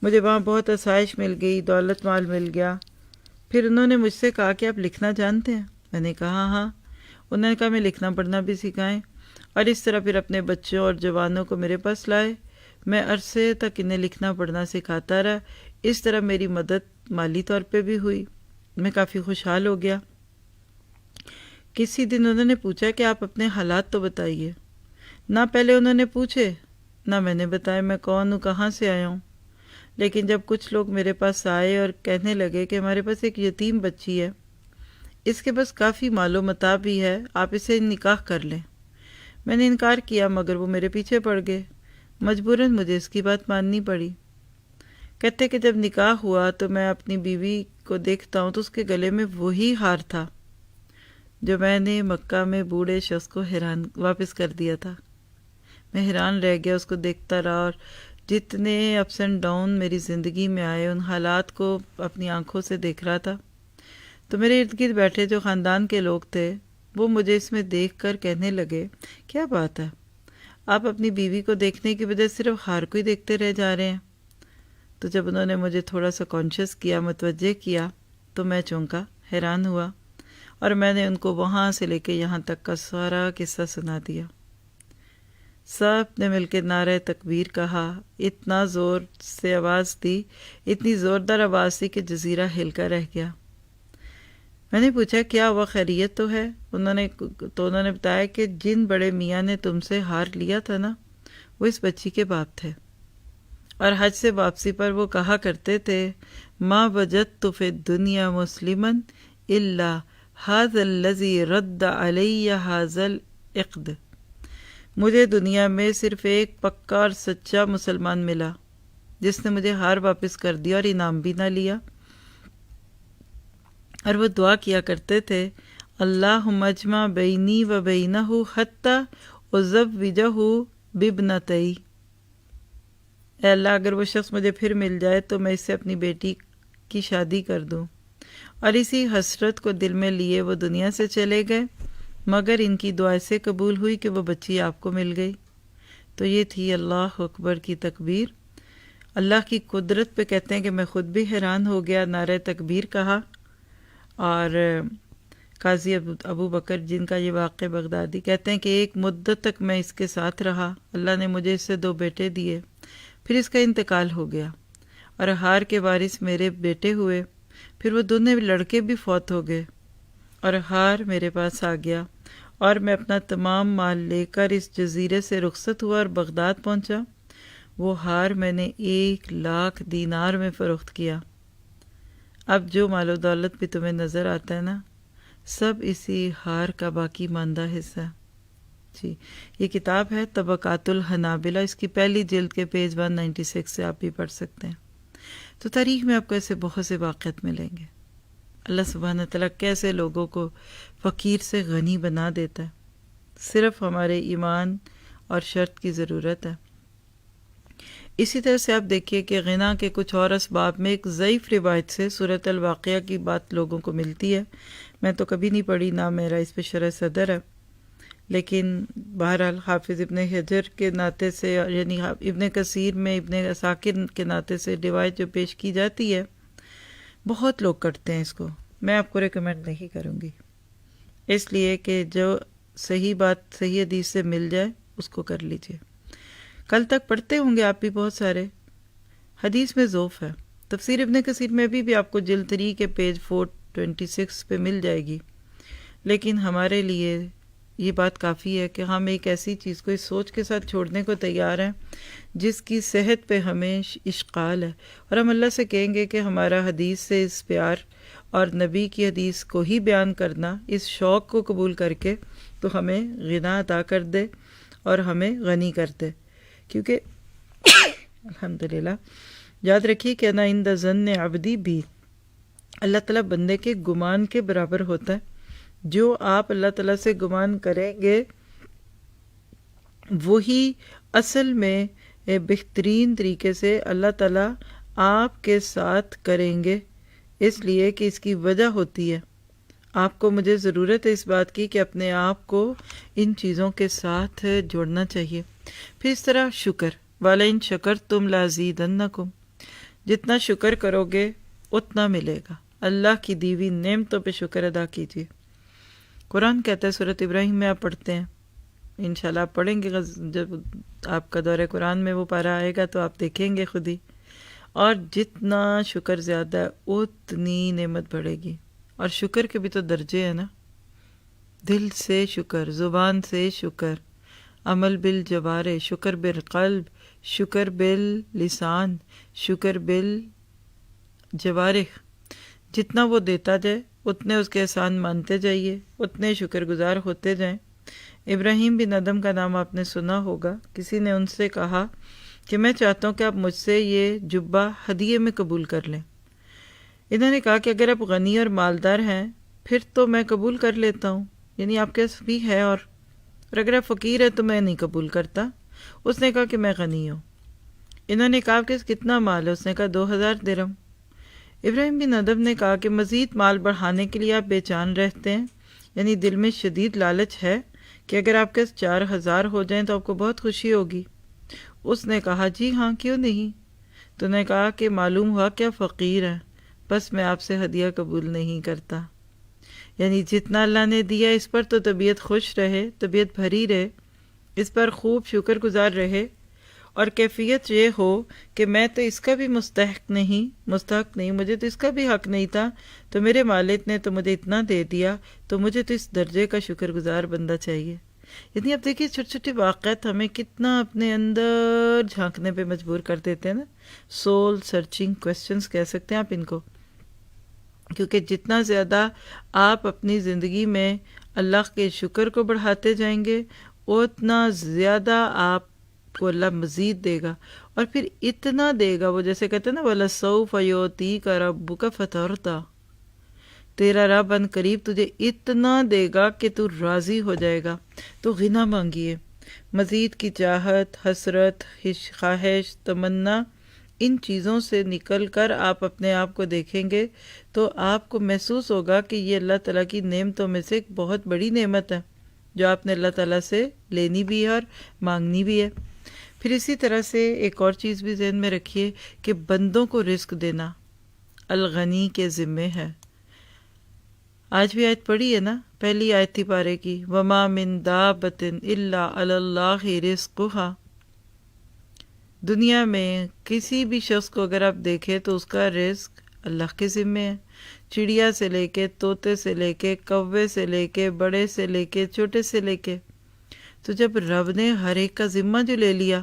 مجھے وہاں بہت آسائش مل گئی، دولت مال مل گیا۔ پھر انہوں نے مجھ سے کہا کہ آپ لکھنا جانتے ہیں؟ میں نے کہا ہاں۔ انہوں نے کہا میں لکھنا پڑھنا بھی سکھائیں، اور اس طرح پھر اپنے بچوں اور جوانوں کو میرے پاس لائے۔ میں عرصے تک انہیں لکھنا پڑھنا سکھاتا رہا۔ اس طرح میری مدد مالی طور پہ بھی ہوئی۔ میں کافی خوشحال ہو گیا۔ کسی دن انہوں نے پوچھا کہ آپ اپنے حالات تو بتائیے۔ نہ پہلے انہوں نے پوچھے، نہ میں نے بتایا میں کون ہوں، کہاں سے آیا ہوں۔ لیکن جب کچھ لوگ میرے پاس آئے اور کہنے لگے کہ ہمارے پاس ایک یتیم بچی ہے، اس کے پاس کافی مال و متاع بھی ہے، آپ اسے نکاح کر لیں۔ میں نے انکار کیا، مگر وہ میرے پیچھے پڑ گئے۔ مجبوراً مجھے اس کی بات ماننی پڑی۔ کہتے کہ جب نکاح ہوا تو میں اپنی بیوی کو دیکھتا ہوں تو اس کے گلے میں وہی ہار تھا جو میں نے مکہ میں بوڑھے شخص کو واپس کر دیا تھا۔ میں حیران رہ گیا، اس کو دیکھتا رہا، اور جتنے اپس اینڈ ڈاؤن میری زندگی میں آئے ان حالات کو اپنی آنکھوں سے دیکھ رہا تھا۔ تو میرے ارد گرد بیٹھے جو خاندان کے لوگ تھے وہ مجھے اس میں دیکھ کر کہنے لگے کیا بات ہے، آپ اپنی بیوی کو دیکھنے کی بجائے صرف ہار کو ہی دیکھتے رہ جا رہے ہیں۔ تو جب انہوں نے مجھے تھوڑا سا کانشیس کیا، متوجہ کیا، تو میں چونکا، حیران ہوا، اور میں نے ان کو وہاں سے لے کے یہاں تک کا سارا قصہ سنا دیا۔ سب نے مل کے نعرہ تکبیر کہا، اتنا زور سے آواز دی، اتنی زوردار آواز تھی کہ جزیرہ ہل کر رہ گیا۔ میں نے پوچھا کیا ہوا، خیریت تو ہے؟ انہوں نے بتایا کہ جن بڑے میاں نے تم سے ہار لیا تھا نا، وہ اس بچی کے باپ تھے، اور حج سے واپسی پر وہ کہا کرتے تھے ما وجدت فی الدنیا مسلما الا ھذا الذی رد علی ھذا العقد۔ مجھے دنیا میں صرف ایک پکا اور سچا مسلمان ملا جس نے مجھے ہار واپس کر دیا اور انعام بھی نہ لیا۔ اور وہ دعا کیا کرتے تھے اللہم اجمع بینی و بینہ حتی ازوجہ بابنتی۔ اے اللہ، اگر وہ شخص مجھے پھر مل جائے تو میں اس سے اپنی بیٹی کی شادی کر دوں۔ اور اسی حسرت کو دل میں لیے وہ دنیا سے چلے گئے، مگر ان کی دعا سے قبول ہوئی کہ وہ بچی آپ کو مل گئی۔ تو یہ تھی اللہ اکبر کی تکبیر۔ اللہ کی قدرت پہ کہتے ہیں کہ میں خود بھی حیران ہو گیا، نعرہ تکبیر کہا۔ اور قاضی ابو بکر جن کا یہ واقعہ بغدادی کہتے ہیں کہ ایک مدت تک میں اس کے ساتھ رہا، اللہ نے مجھے اس سے 2 بیٹے دیے، پھر اس کا انتقال ہو گیا، اور ہار کے وارث میرے بیٹے ہوئے، پھر وہ دونوں لڑکے بھی فوت ہو گئے، اور ہار میرے پاس آ گیا، اور میں اپنا تمام مال لے کر اس جزیرے سے رخصت ہوا اور بغداد پہنچا۔ وہ ہار میں نے 1,00,000 دینار میں فروخت کیا۔ اب جو مال و دولت بھی تمہیں نظر آتا ہے نا، سب اسی ہار کا باقی ماندہ حصہ۔ جی، یہ کتاب ہے طبقات الحنابلہ، اس کی پہلی جلد کے پیج 196 سے آپ بھی پڑھ سکتے ہیں۔ تو تاریخ میں آپ کو ایسے بہت سے واقعات ملیں گے۔ اللہ سبحانہ تعالیٰ کیسے لوگوں کو فقیر سے غنی بنا دیتا ہے، صرف ہمارے ایمان اور شرط کی ضرورت ہے۔ اسی طرح سے آپ دیکھیے کہ غنا کے کچھ اور اسباب میں ایک ضعیف روایت سے سورۃ الواقعہ کی بات لوگوں کو ملتی ہے۔ میں تو کبھی نہیں پڑھی، نہ میرا اس پہ شرح صدر ہے، لیکن بہرحال حافظ ابن حجر کے ناطے سے، یعنی ابن کثیر میں ابن عساکر کے ناطے سے روایت جو پیش کی جاتی ہے، بہت لوگ کرتے ہیں اس کو، میں آپ کو ریکمینڈ نہیں کروں گی، اس لیے کہ جو صحیح بات صحیح حدیث سے مل جائے اس کو کر لیجئے۔ کل تک پڑھتے ہوں گے آپ بھی بہت سارے، حدیث میں ضعف ہے۔ تفسیر ابن کثیر میں بھی آپ کو جلد 3 کے پیج 426 پہ مل جائے گی، لیکن ہمارے لیے یہ بات کافی ہے کہ ہم ایک ایسی چیز کو اس سوچ کے ساتھ چھوڑنے کو تیار ہیں جس کی صحت پہ ہمیں اشقال ہے، اور ہم اللہ سے کہیں گے کہ ہمارا حدیث سے اس پیار اور نبی کی حدیث کو ہی بیان کرنا، اس شوق کو قبول کر کے تو ہمیں غنا عطا کر دے اور ہمیں غنی کر دے، کیونکہ الحمدللہ یاد رکھیے کہ انا عند ظن عبدی بھی، اللہ تعالیٰ بندے کے گمان کے برابر ہوتا ہے۔ جو آپ اللہ تعالیٰ سے گمان کریں گے وہی اصل میں بہترین طریقے سے اللہ تعالیٰ آپ کے ساتھ کریں گے، اس لیے کہ اس کی وجہ ہوتی ہے۔ آپ کو مجھے ضرورت ہے اس بات کی کہ اپنے آپ کو ان چیزوں کے ساتھ جوڑنا چاہیے۔ پھر اس طرح شکر، وَلَئِن شَكَرْتُمْ لَأَزِيدَنَّكُمْ، جتنا شکر کرو گے اتنا ملے گا. اللہ کی دی ہوئی نعمتوں پہ شکر ادا کیجیے. قرآن کہتا ہے سورۃ ابراہیم میں آپ پڑھتے ہیں، انشاءاللہ آپ پڑھیں گے، جب آپ کا دورہ قرآن میں وہ پارہ آئے گا تو آپ دیکھیں گے خود ہی. اور جتنا شکر زیادہ ہے اتنی نعمت بڑھے گی. اور شکر کے بھی تو درجے ہیں نا، دل سے شکر، زبان سے شکر، عمل بالجوارح، شکر بالقلب، شکر باللسان، شکر بالجوارح. جتنا وہ دیتا جائے اتنے اس کے احسان مانتے جائیے، اتنے شکر گزار ہوتے جائیں. ابراہیم بن ادم کا نام آپ نے سنا ہوگا. کسی نے ان سے کہا کہ میں چاہتا ہوں کہ آپ مجھ سے یہ جبہ ہدیے میں قبول کر لیں. انہوں نے کہا کہ اگر آپ غنی اور مالدار ہیں پھر تو میں قبول کر لیتا ہوں، یعنی آپ کے بھی ہے، اور اگر آپ فقیر ہے تو میں نہیں قبول کرتا. اس نے کہا کہ میں غنی ہوں. انہوں نے کہا کہ کتنا مال ہے؟ اس نے کہا 2000 درہم. ابراہیم بن ادم نے کہا کہ مزید مال بڑھانے کے لیے آپ بے چین رہتے ہیں، یعنی دل میں شدید لالچ ہے کہ اگر آپ کے 4000 ہو جائیں تو آپ کو بہت خوشی ہوگی. اس نے کہا جی ہاں، کیوں نہیں. تو نے کہا کہ معلوم ہوا کہ آپ فقیر ہیں، بس میں آپ سے ہدیہ قبول نہیں کرتا. یعنی جتنا اللہ نے دیا اس پر تو طبیعت خوش رہے، طبیعت بھری رہے، اس پر خوب شکر گزار رہے، اور کیفیت یہ ہو کہ میں تو اس کا بھی مستحق نہیں، مجھے تو اس کا بھی حق نہیں تھا، تو میرے مالک نے تو مجھے اتنا دے دیا، تو مجھے تو اس درجے کا شکر گزار بندہ چاہیے. یعنی اب دیکھیے چھوٹے چھوٹے واقعات ہمیں کتنا اپنے اندر جھانکنے پہ مجبور کر دیتے ہیں نا. سول سرچنگ کویسچنز کہہ سکتے ہیں آپ ان کو، کیونکہ جتنا زیادہ آپ اپنی زندگی میں اللہ کے شکر کو بڑھاتے جائیں گے اتنا زیادہ آپ کو اللہ مزید دے گا. اور پھر اتنا دے گا، وہ جیسے کہتے ہیں نا وَلَسَوْفَ يُعْطِيكَ رَبُّكَ فَتَرْضَىٰ، تیرا رب ان قریب تجھے اتنا دے گا کہ تو راضی ہو جائے گا. تو غنا مانگیے، مزید کی چاہت، حسرت، خواہش، تمنا، ان چیزوں سے نکل کر آپ اپنے آپ کو دیکھیں گے تو آپ کو محسوس ہوگا کہ یہ اللہ تعالیٰ کی نعمتوں میں سے ایک بہت بڑی نعمت ہے جو آپ نے اللہ تعالیٰ سے لینی بھی ہے اور مانگنی بھی ہے. پھر اسی طرح سے ایک اور چیز بھی ذہن میں رکھیے کہ بندوں کو رزق دینا الغنی کے ذمے ہے. آج بھی آیت پڑھی ہے نا، پہلی آیت تھی پارے کی، وَمَا مِن دَابَّةٍ إِلَّا عَلَى اللَّهِ رِزْقُهَا. دنیا میں کسی بھی شخص کو اگر آپ دیکھیں تو اس کا رزق اللہ کے ذمے ہے. چڑیا سے لے کے، طوطے سے لے کے، کوے سے لے کے، بڑے سے لے کے، چھوٹے سے لے کے. تو جب رب نے ہر ایک کا ذمہ جو لے لیا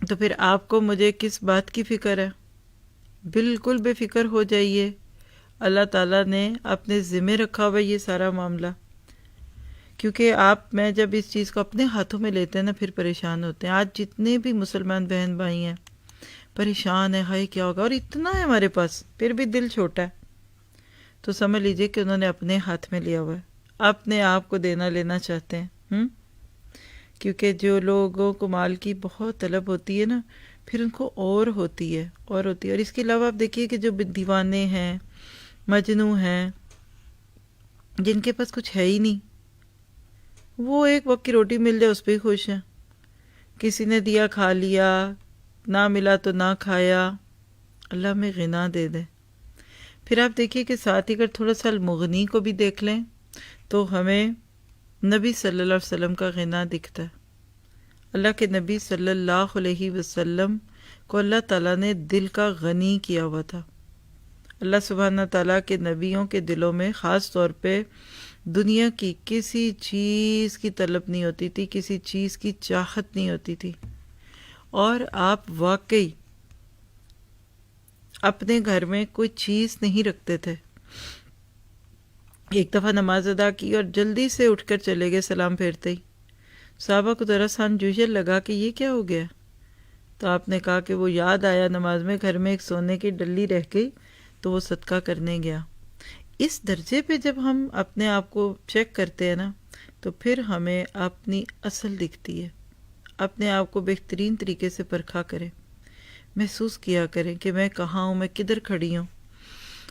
تو پھر آپ کو مجھے کس بات کی فکر ہے؟ بالکل بے فکر ہو جائیے. اللہ تعالیٰ نے اپنے ذمہ رکھا ہوا یہ سارا معاملہ، کیونکہ آپ میں جب اس چیز کو اپنے ہاتھوں میں لیتے ہیں نا پھر پریشان ہوتے ہیں. آج جتنے بھی مسلمان بہن بھائی ہیں پریشان ہیں، ہائے کیا ہوگا، اور اتنا ہے ہمارے پاس پھر بھی دل چھوٹا ہے. تو سمجھ لیجئے کہ انہوں نے اپنے ہاتھ میں لیا ہوا ہے، اپنے آپ کو دینا لینا چاہتے ہیں. کیونکہ جو لوگوں کو مال کی بہت طلب ہوتی ہے نا پھر ان کو اور ہوتی ہے. اور اس کے علاوہ آپ دیکھیے کہ جو دیوانے ہیں، مجنوں ہیں، جن کے پاس کچھ ہے ہی نہیں، وہ ایک وقت کی روٹی مل جائے اس پہ ہی خوش ہیں. کسی نے دیا کھا لیا، نہ ملا تو نہ کھایا. اللہ میں غنا دے دے. پھر آپ دیکھیے کہ ساتھ ہی اگر تھوڑا سا المغنی کو بھی دیکھ لیں تو ہمیں نبی صلی اللہ علیہ وسلم کا غنا دکھتا ہے. اللہ کے نبی صلی اللہ علیہ وسلم کو اللہ تعالیٰ نے دل کا غنی کیا ہوا تھا. اللہ سبحانہ تعالیٰ کے نبیوں کے دلوں میں خاص طور پہ دنیا کی کسی چیز کی طلب نہیں ہوتی تھی، کسی چیز کی چاہت نہیں ہوتی تھی. اور آپ واقعی اپنے گھر میں کوئی چیز نہیں رکھتے تھے. ایک دفعہ نماز ادا کی اور جلدی سے اٹھ کر چلے گئے سلام پھیرتے ہی. صحابہ کو ذرا سا انجوژن لگا کہ یہ کیا ہو گیا؟ تو آپ نے کہا کہ وہ یاد آیا نماز میں گھر میں ایک سونے کی ڈلی رہ گئی تو وہ صدقہ کرنے گیا. اس درجے پہ جب ہم اپنے آپ کو چیک کرتے ہیں نا تو پھر ہمیں اپنی اصل دکھتی ہے. اپنے آپ کو بہترین طریقے سے پرکھا کریں، محسوس کیا کریں کہ میں کہاں ہوں، میں کدھر کھڑی ہوں.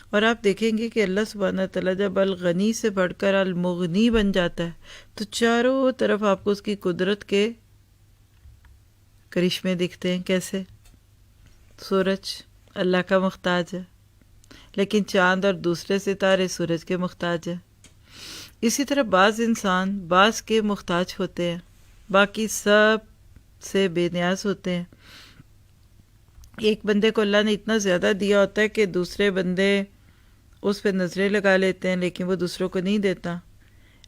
اور آپ دیکھیں گے کہ اللہ سبحانہ تعالیٰ جب الغنی سے بڑھ کر المغنی بن جاتا ہے تو چاروں طرف آپ کو اس کی قدرت کے کرشمے دکھتے ہیں. کیسے؟ سورج اللہ کا محتاج ہے، لیکن چاند اور دوسرے ستارے سورج کے محتاج ہیں۔ اسی طرح بعض انسان بعض کے محتاج ہوتے ہیں، باقی سب سے بے نیاز ہوتے ہیں۔ ایک بندے کو اللہ نے اتنا زیادہ دیا ہوتا ہے کہ دوسرے بندے اس پہ نظریں لگا لیتے ہیں، لیکن وہ دوسروں کو نہیں دیتا،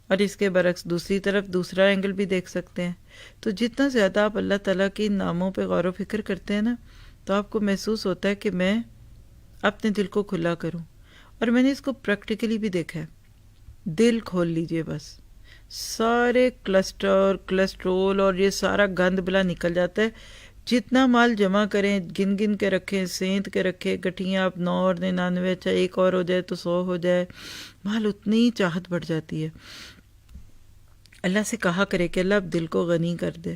اور اس کے برعکس دوسری طرف دوسرا اینگل بھی دیکھ سکتے ہیں۔ تو جتنا زیادہ آپ اللہ تعالیٰ کے ان ناموں پہ غور و فکر کرتے ہیں نا، تو آپ کو محسوس ہوتا ہے کہ میں اپنے دل کو کھلا کروں۔ اور میں نے اس کو پریکٹیکلی بھی دیکھا ہے۔ دل کھول لیجئے، بس سارے کولیسٹرول اور یہ سارا گند بلا نکل جاتا ہے۔ جتنا مال جمع کریں، گن گن کے رکھیں، سینت کے رکھیں، گٹھیاں اب 9 اور 99، اچھا ایک اور ہو جائے تو 100 ہو جائے، مال اتنی چاہت بڑھ جاتی ہے۔ اللہ سے کہا کرے کہ اللہ اب دل کو غنی کر دے۔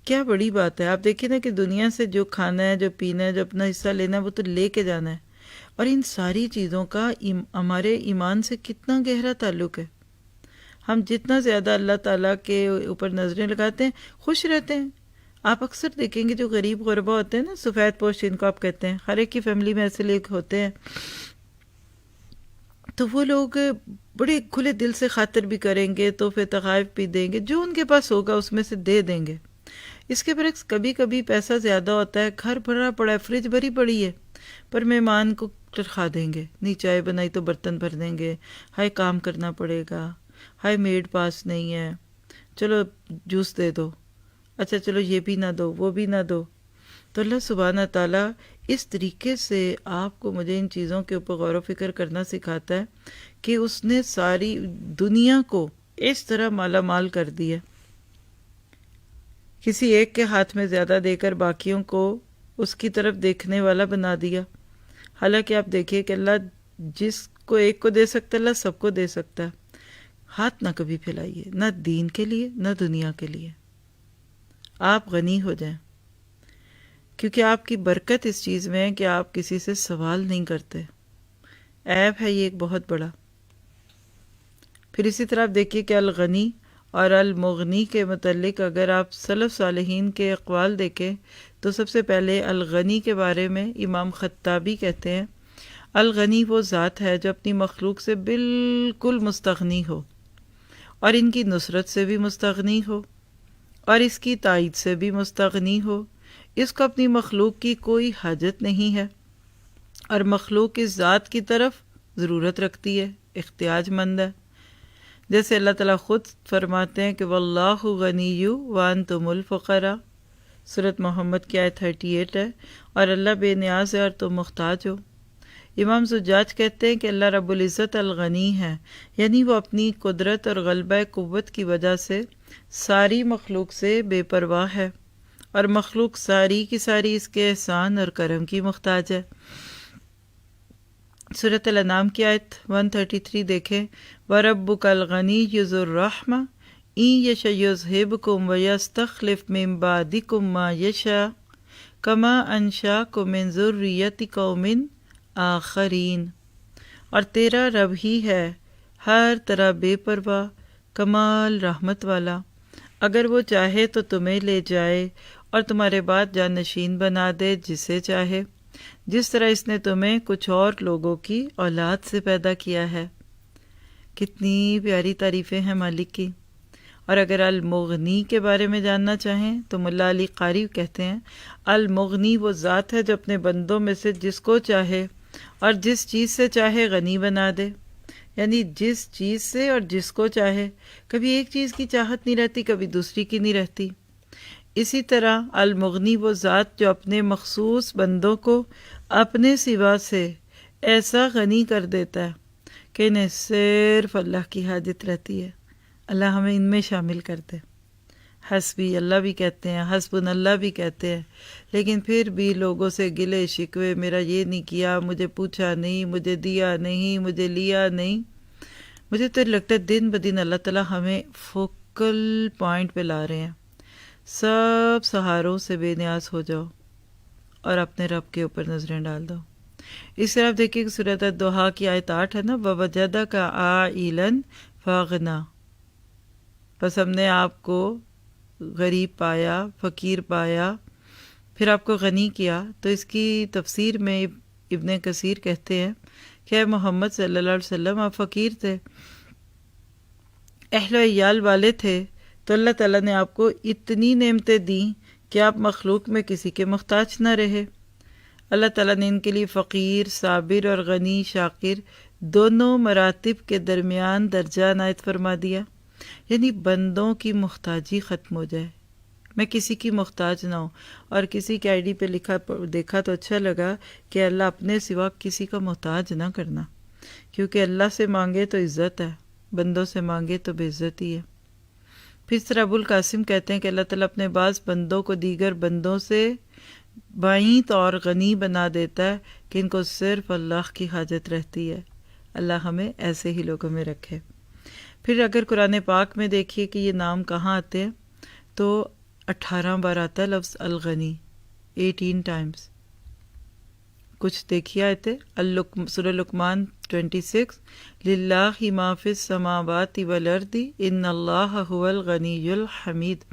کیا بڑی بات ہے۔ آپ دیکھیں نا کہ دنیا سے جو کھانا ہے، جو پینا ہے، جو اپنا حصہ لینا ہے، وہ تو لے کے جانا ہے، اور ان ساری چیزوں کا ہمارے ایمان سے کتنا گہرا تعلق ہے۔ ہم جتنا زیادہ اللہ تعالیٰ کے اوپر نظریں لگاتے ہیں، خوش رہتے ہیں۔ آپ اکثر دیکھیں گے جو غریب غربا ہوتے ہیں نا، سفید پوش جن کو آپ کہتے ہیں، ہر ایک کی فیملی میں ایسے لوگ ہوتے ہیں، تو وہ لوگ بڑے کھلے دل سے خاطر بھی کریں گے، تحفے تحائف بھی دیں گے، جو ان کے پاس ہوگا اس میں سے دے دیں گے۔ اس کے برعکس کبھی کبھی پیسہ زیادہ ہوتا ہے، گھر بھرا پڑا ہے، فریج بھری پڑی ہے، پر مہمان کو ترخا دیں گے، نہیں چائے بنائی تو برتن بھر دیں گے، ہائے کام کرنا پڑے گا، ہائے میڈ پاس نہیں ہے، چلو جوس دے دو، اچھا چلو یہ بھی نہ دو وہ بھی نہ دو۔ تو اللہ سبحانہ تعالیٰ اس طریقے سے آپ کو مجھے ان چیزوں کے اوپر غور و فکر کرنا سکھاتا ہے کہ اس نے ساری دنیا کو اس طرح مالا مال کر دی ہے، کسی ایک کے ہاتھ میں زیادہ دے کر باقیوں کو اس کی طرف دیکھنے والا بنا دیا۔ حالانکہ آپ دیکھیے کہ اللہ جس کو ایک کو دے سکتا ہے، اللہ سب کو دے سکتا ہے۔ ہاتھ نہ کبھی پھیلائیے، نہ دین کے لیے نہ دنیا کے لیے۔ آپ غنی ہو جائیں، کیونکہ آپ کی برکت اس چیز میں ہے کہ آپ کسی سے سوال نہیں کرتے۔ عیب ہے یہ ایک بہت بڑا۔ پھر اسی طرح آپ دیکھیے کہ الغنی اور المغنی کے متعلق اگر آپ سلف صالحین کے اقوال دیکھیں تو سب سے پہلے الغنی کے بارے میں امام خطابی کہتے ہیں، الغنی وہ ذات ہے جو اپنی مخلوق سے بالکل مستغنی ہو، اور ان کی نصرت سے بھی مستغنی ہو، اور اس کی تائید سے بھی مستغنی ہو۔ اس کو اپنی مخلوق کی کوئی حاجت نہیں ہے، اور مخلوق اس ذات کی طرف ضرورت رکھتی ہے، احتیاج مند ہے۔ جیسے اللہ تعالیٰ خود فرماتے ہیں کہ واللہ غنی وانتم الفقراء، سورۃ محمد کی آیت 38 ہے، اور اللہ بے نیاز ہے اور تم محتاج ہو۔ امام زجاج کہتے ہیں کہ اللہ رب العزت الغنی ہے، یعنی وہ اپنی قدرت اور غلبہ قوت کی وجہ سے ساری مخلوق سے بے پرواہ ہے، اور مخلوق ساری کی ساری اس کے احسان اور کرم کی محتاج ہے۔ سورۃ الانعام کی آیت 133 دیکھیں، وَرَبُّكَ الْغَنِيُّ ذُو الرَّحْمَةِ إِن يَشَأْ يُذْهِبْكُمْ وَيَسْتَخْلِفْ مِن بَعْدِكُم مَّا يَشَاءُ كَمَا أَنشَأَكُم مِّن ذُرِّيَّةِ قَوْمٍ آخَرِينَ۔ اور تیرا رب ہی ہے ہر طرح بے پرواہ، کمال رحمت والا، اگر وہ چاہے تو تمہیں لے جائے اور تمہارے بعد جانشین بنا دے جسے چاہے، جس طرح اس نے تمہیں کچھ اور لوگوں کی اولاد سے پیدا کیا ہے۔ کتنی پیاری تعریفیں ہیں مالک کی۔ اور اگر المغنی کے بارے میں جاننا چاہیں تو ملا علی قاری کہتے ہیں، المغنی وہ ذات ہے جو اپنے بندوں میں سے جس کو چاہے اور جس چیز سے چاہے غنی بنا دے، یعنی جس چیز سے اور جس کو چاہے، کبھی ایک چیز کی چاہت نہیں رہتی، کبھی دوسری کی نہیں رہتی۔ اسی طرح المغنی وہ ذات جو اپنے مخصوص بندوں کو اپنے سوا سے ایسا غنی کر دیتا ہے کہ انہیں صرف اللہ کی حاجت رہتی ہے۔ اللہ ہمیں ان میں شامل کر دے۔ حسبی اللہ بھی کہتے ہیں، حسبن اللہ بھی کہتے ہیں، لیکن پھر بھی لوگوں سے گلے شکوے، میرا یہ نہیں کیا، مجھے پوچھا نہیں، مجھے دیا نہیں، مجھے لیا نہیں۔ مجھے تو لگتا ہے دن بدن اللہ تعالیٰ ہمیں فوکل پوائنٹ پہ لا رہے ہیں۔ سب سہاروں سے بے نیاز ہو جاؤ اور اپنے رب کے اوپر نظریں ڈال دو۔ اس طرح آپ دیکھیے کہ سورۃ الضحیٰ کی آیت 8 ہے نا، وَوَجَدَكَ عَائِلًا فَأَغْنَىٰ، بس ہم نے آپ کو غریب پایا، فقیر پایا، پھر آپ کو غنی کیا، تو اس کی تفسیر میں ابن کثیر کہتے ہیں کہ اے محمد صلی اللہ علیہ وسلم، آپ فقیر تھے، اہل و عیال والے تھے، تو اللہ تعالیٰ نے آپ کو اتنی نعمتیں دیں کہ آپ مخلوق میں کسی کے محتاج نہ رہے۔ اللہ تعالیٰ نے ان کے لیے فقیر، صابر اور غنی، شاکر دونوں مراتب کے درمیان درجہ عنایت فرما دیا، یعنی بندوں کی محتاجی ختم ہو جائے، میں کسی کی محتاج نہ ہوں۔ اور کسی کے آئی ڈی پہ لکھا دیکھا تو اچھا لگا کہ اللہ اپنے سوا کسی کا محتاج نہ کرنا، کیونکہ اللہ سے مانگے تو عزت ہے، بندوں سے مانگے تو بے عزتی ہے۔ پھر اس طرح ابو القاسم کہتے ہیں کہ اللہ تعالیٰ اپنے بعض بندوں کو دیگر بندوں سے بعید اور غنی بنا دیتا ہے کہ ان کو صرف اللہ کی حاجت رہتی ہے۔ اللہ ہمیں ایسے ہی لوگوں میں رکھے۔ پھر اگر قرآن پاک میں دیکھیے کہ یہ نام کہاں آتے ہیں تو 18 بار آتا ہے لفظ الغنی، 18 ٹائمز۔ کچھ دیکھیے آئے تھے سورہ لقمان 26، للہ ما فی السماوات والارض ان اللہ هو الغنی الحمید،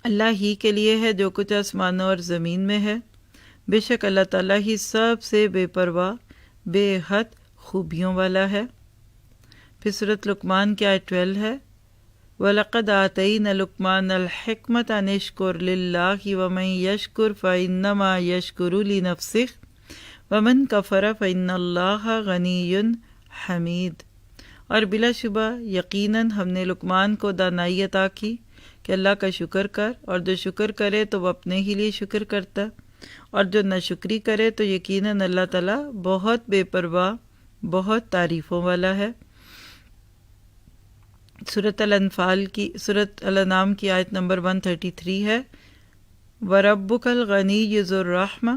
اللہ ہی کے لیے ہے جو کچھ آسمانوں اور زمین میں ہے، بے شک اللہ تعالیٰ ہی سب سے بے پرواہ، بے حد خوبیوں والا ہے۔ پھر سورۃ لقمان کی آیت 12 ہے، وَلَقَدْ آتَيْنَا لُقْمَانَ الْحِكْمَةَ أَنِ اشْكُرْ لِلَّهِ وَمَنْ يَشْكُرْ فَإِنَّمَا يَشْكُرُ لِنَفْسِهِ وَمَنْ كَفَرَ فَإِنَّ اللَّهَ غَنِيٌّ حَمِيدٌ، اور بلا شبہ یقیناً ہم نے لقمان کو دانائی عطا کی کہ اللہ کا شکر کر، اور جو شکر کرے تو وہ اپنے ہی لیے شکر کرتا ہے، اور جو ناشکری کرے تو یقیناً اللہ تعالیٰ بہت بے پرواہ، بہت تعریفوں والا ہے۔ سورۃ الانعام کی آیت نمبر 133 ہے، وَرَبُّكَ الْغَنِيُّ ذُو الرَّحْمَةِ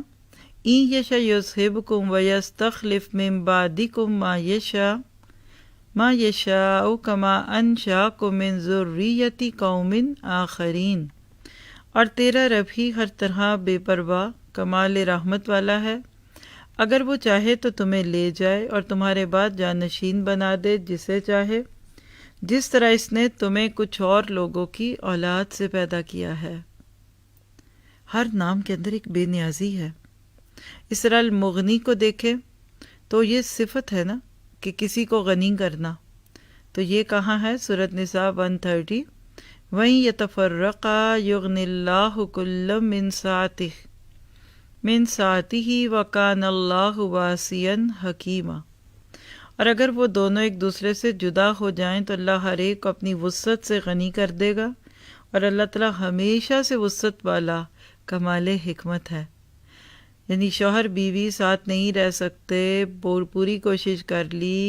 إِن يَشَأْ يُذْهِبْكُمْ وَيَسْتَخْلِفْ مِن بَعْدِكُم مَّا يَشَاءُ كَمَا أَنشَأَكُم مِّن ذُرِّيَّةِ قَوْمٍ آخَرِينَ، اور تیرا رب ہی ہر طرح بے پرواہ کمال رحمت والا ہے، اگر وہ چاہے تو تمہیں لے جائے اور تمہارے بعد جانشین بنا دے جسے چاہے، جس طرح اس نے تمہیں کچھ اور لوگوں کی اولاد سے پیدا کیا ہے۔ ہر نام کے اندر ایک بے نیازی ہے۔ اس طرح المغنی کو دیکھیں تو یہ صفت ہے نا کہ کسی کو غنی کرنا، تو یہ کہاں ہے؟ سورۃ نساء 130، وَإِن يَتَفَرَّقَا يُغْنِ اللَّهُ كُلًّا مِّن سَعَتِهِ وَكَانَ اللَّهُ وَاسِعًا حَكِيمًا، اور اگر وہ دونوں ایک دوسرے سے جدا ہو جائیں تو اللہ ہر ایک کو اپنی وسعت سے غنی کر دے گا، اور اللہ تعالیٰ ہمیشہ سے وسعت والا، کمال حکمت ہے۔ یعنی شوہر بیوی ساتھ نہیں رہ سکتے، پوری کوشش کر لی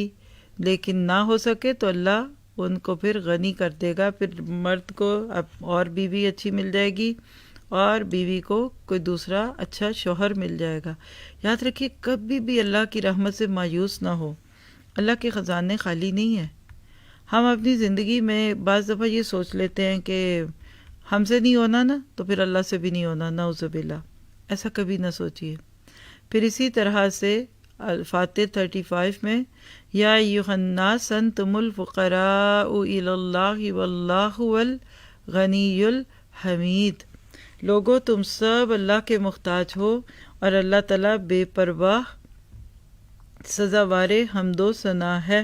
لیکن نہ ہو سکے تو اللہ ان کو پھر غنی کر دے گا، پھر مرد کو اب اور بیوی اچھی مل جائے گی اور بیوی کو کوئی دوسرا اچھا شوہر مل جائے گا۔ یاد رکھیے کبھی بھی اللہ کی رحمت سے مایوس نہ ہو، اللہ کے خزانے خالی نہیں ہیں۔ ہم اپنی زندگی میں بعض دفعہ یہ سوچ لیتے ہیں کہ ہم سے نہیں ہونا نا تو پھر اللہ سے بھی نہیں ہونا، نعوذ باللہ، ایسا کبھی نہ سوچیے۔ پھر اسی طرح سے فاتر 35 میں، یا ایھا الناس انتم الفقراء الی اللہ واللہ هو الغنی الحمید، لوگوں تم سب اللہ کے محتاج ہو اور اللہ تعالیٰ بے پرواہ سزاوار حمد و ثنا ہے۔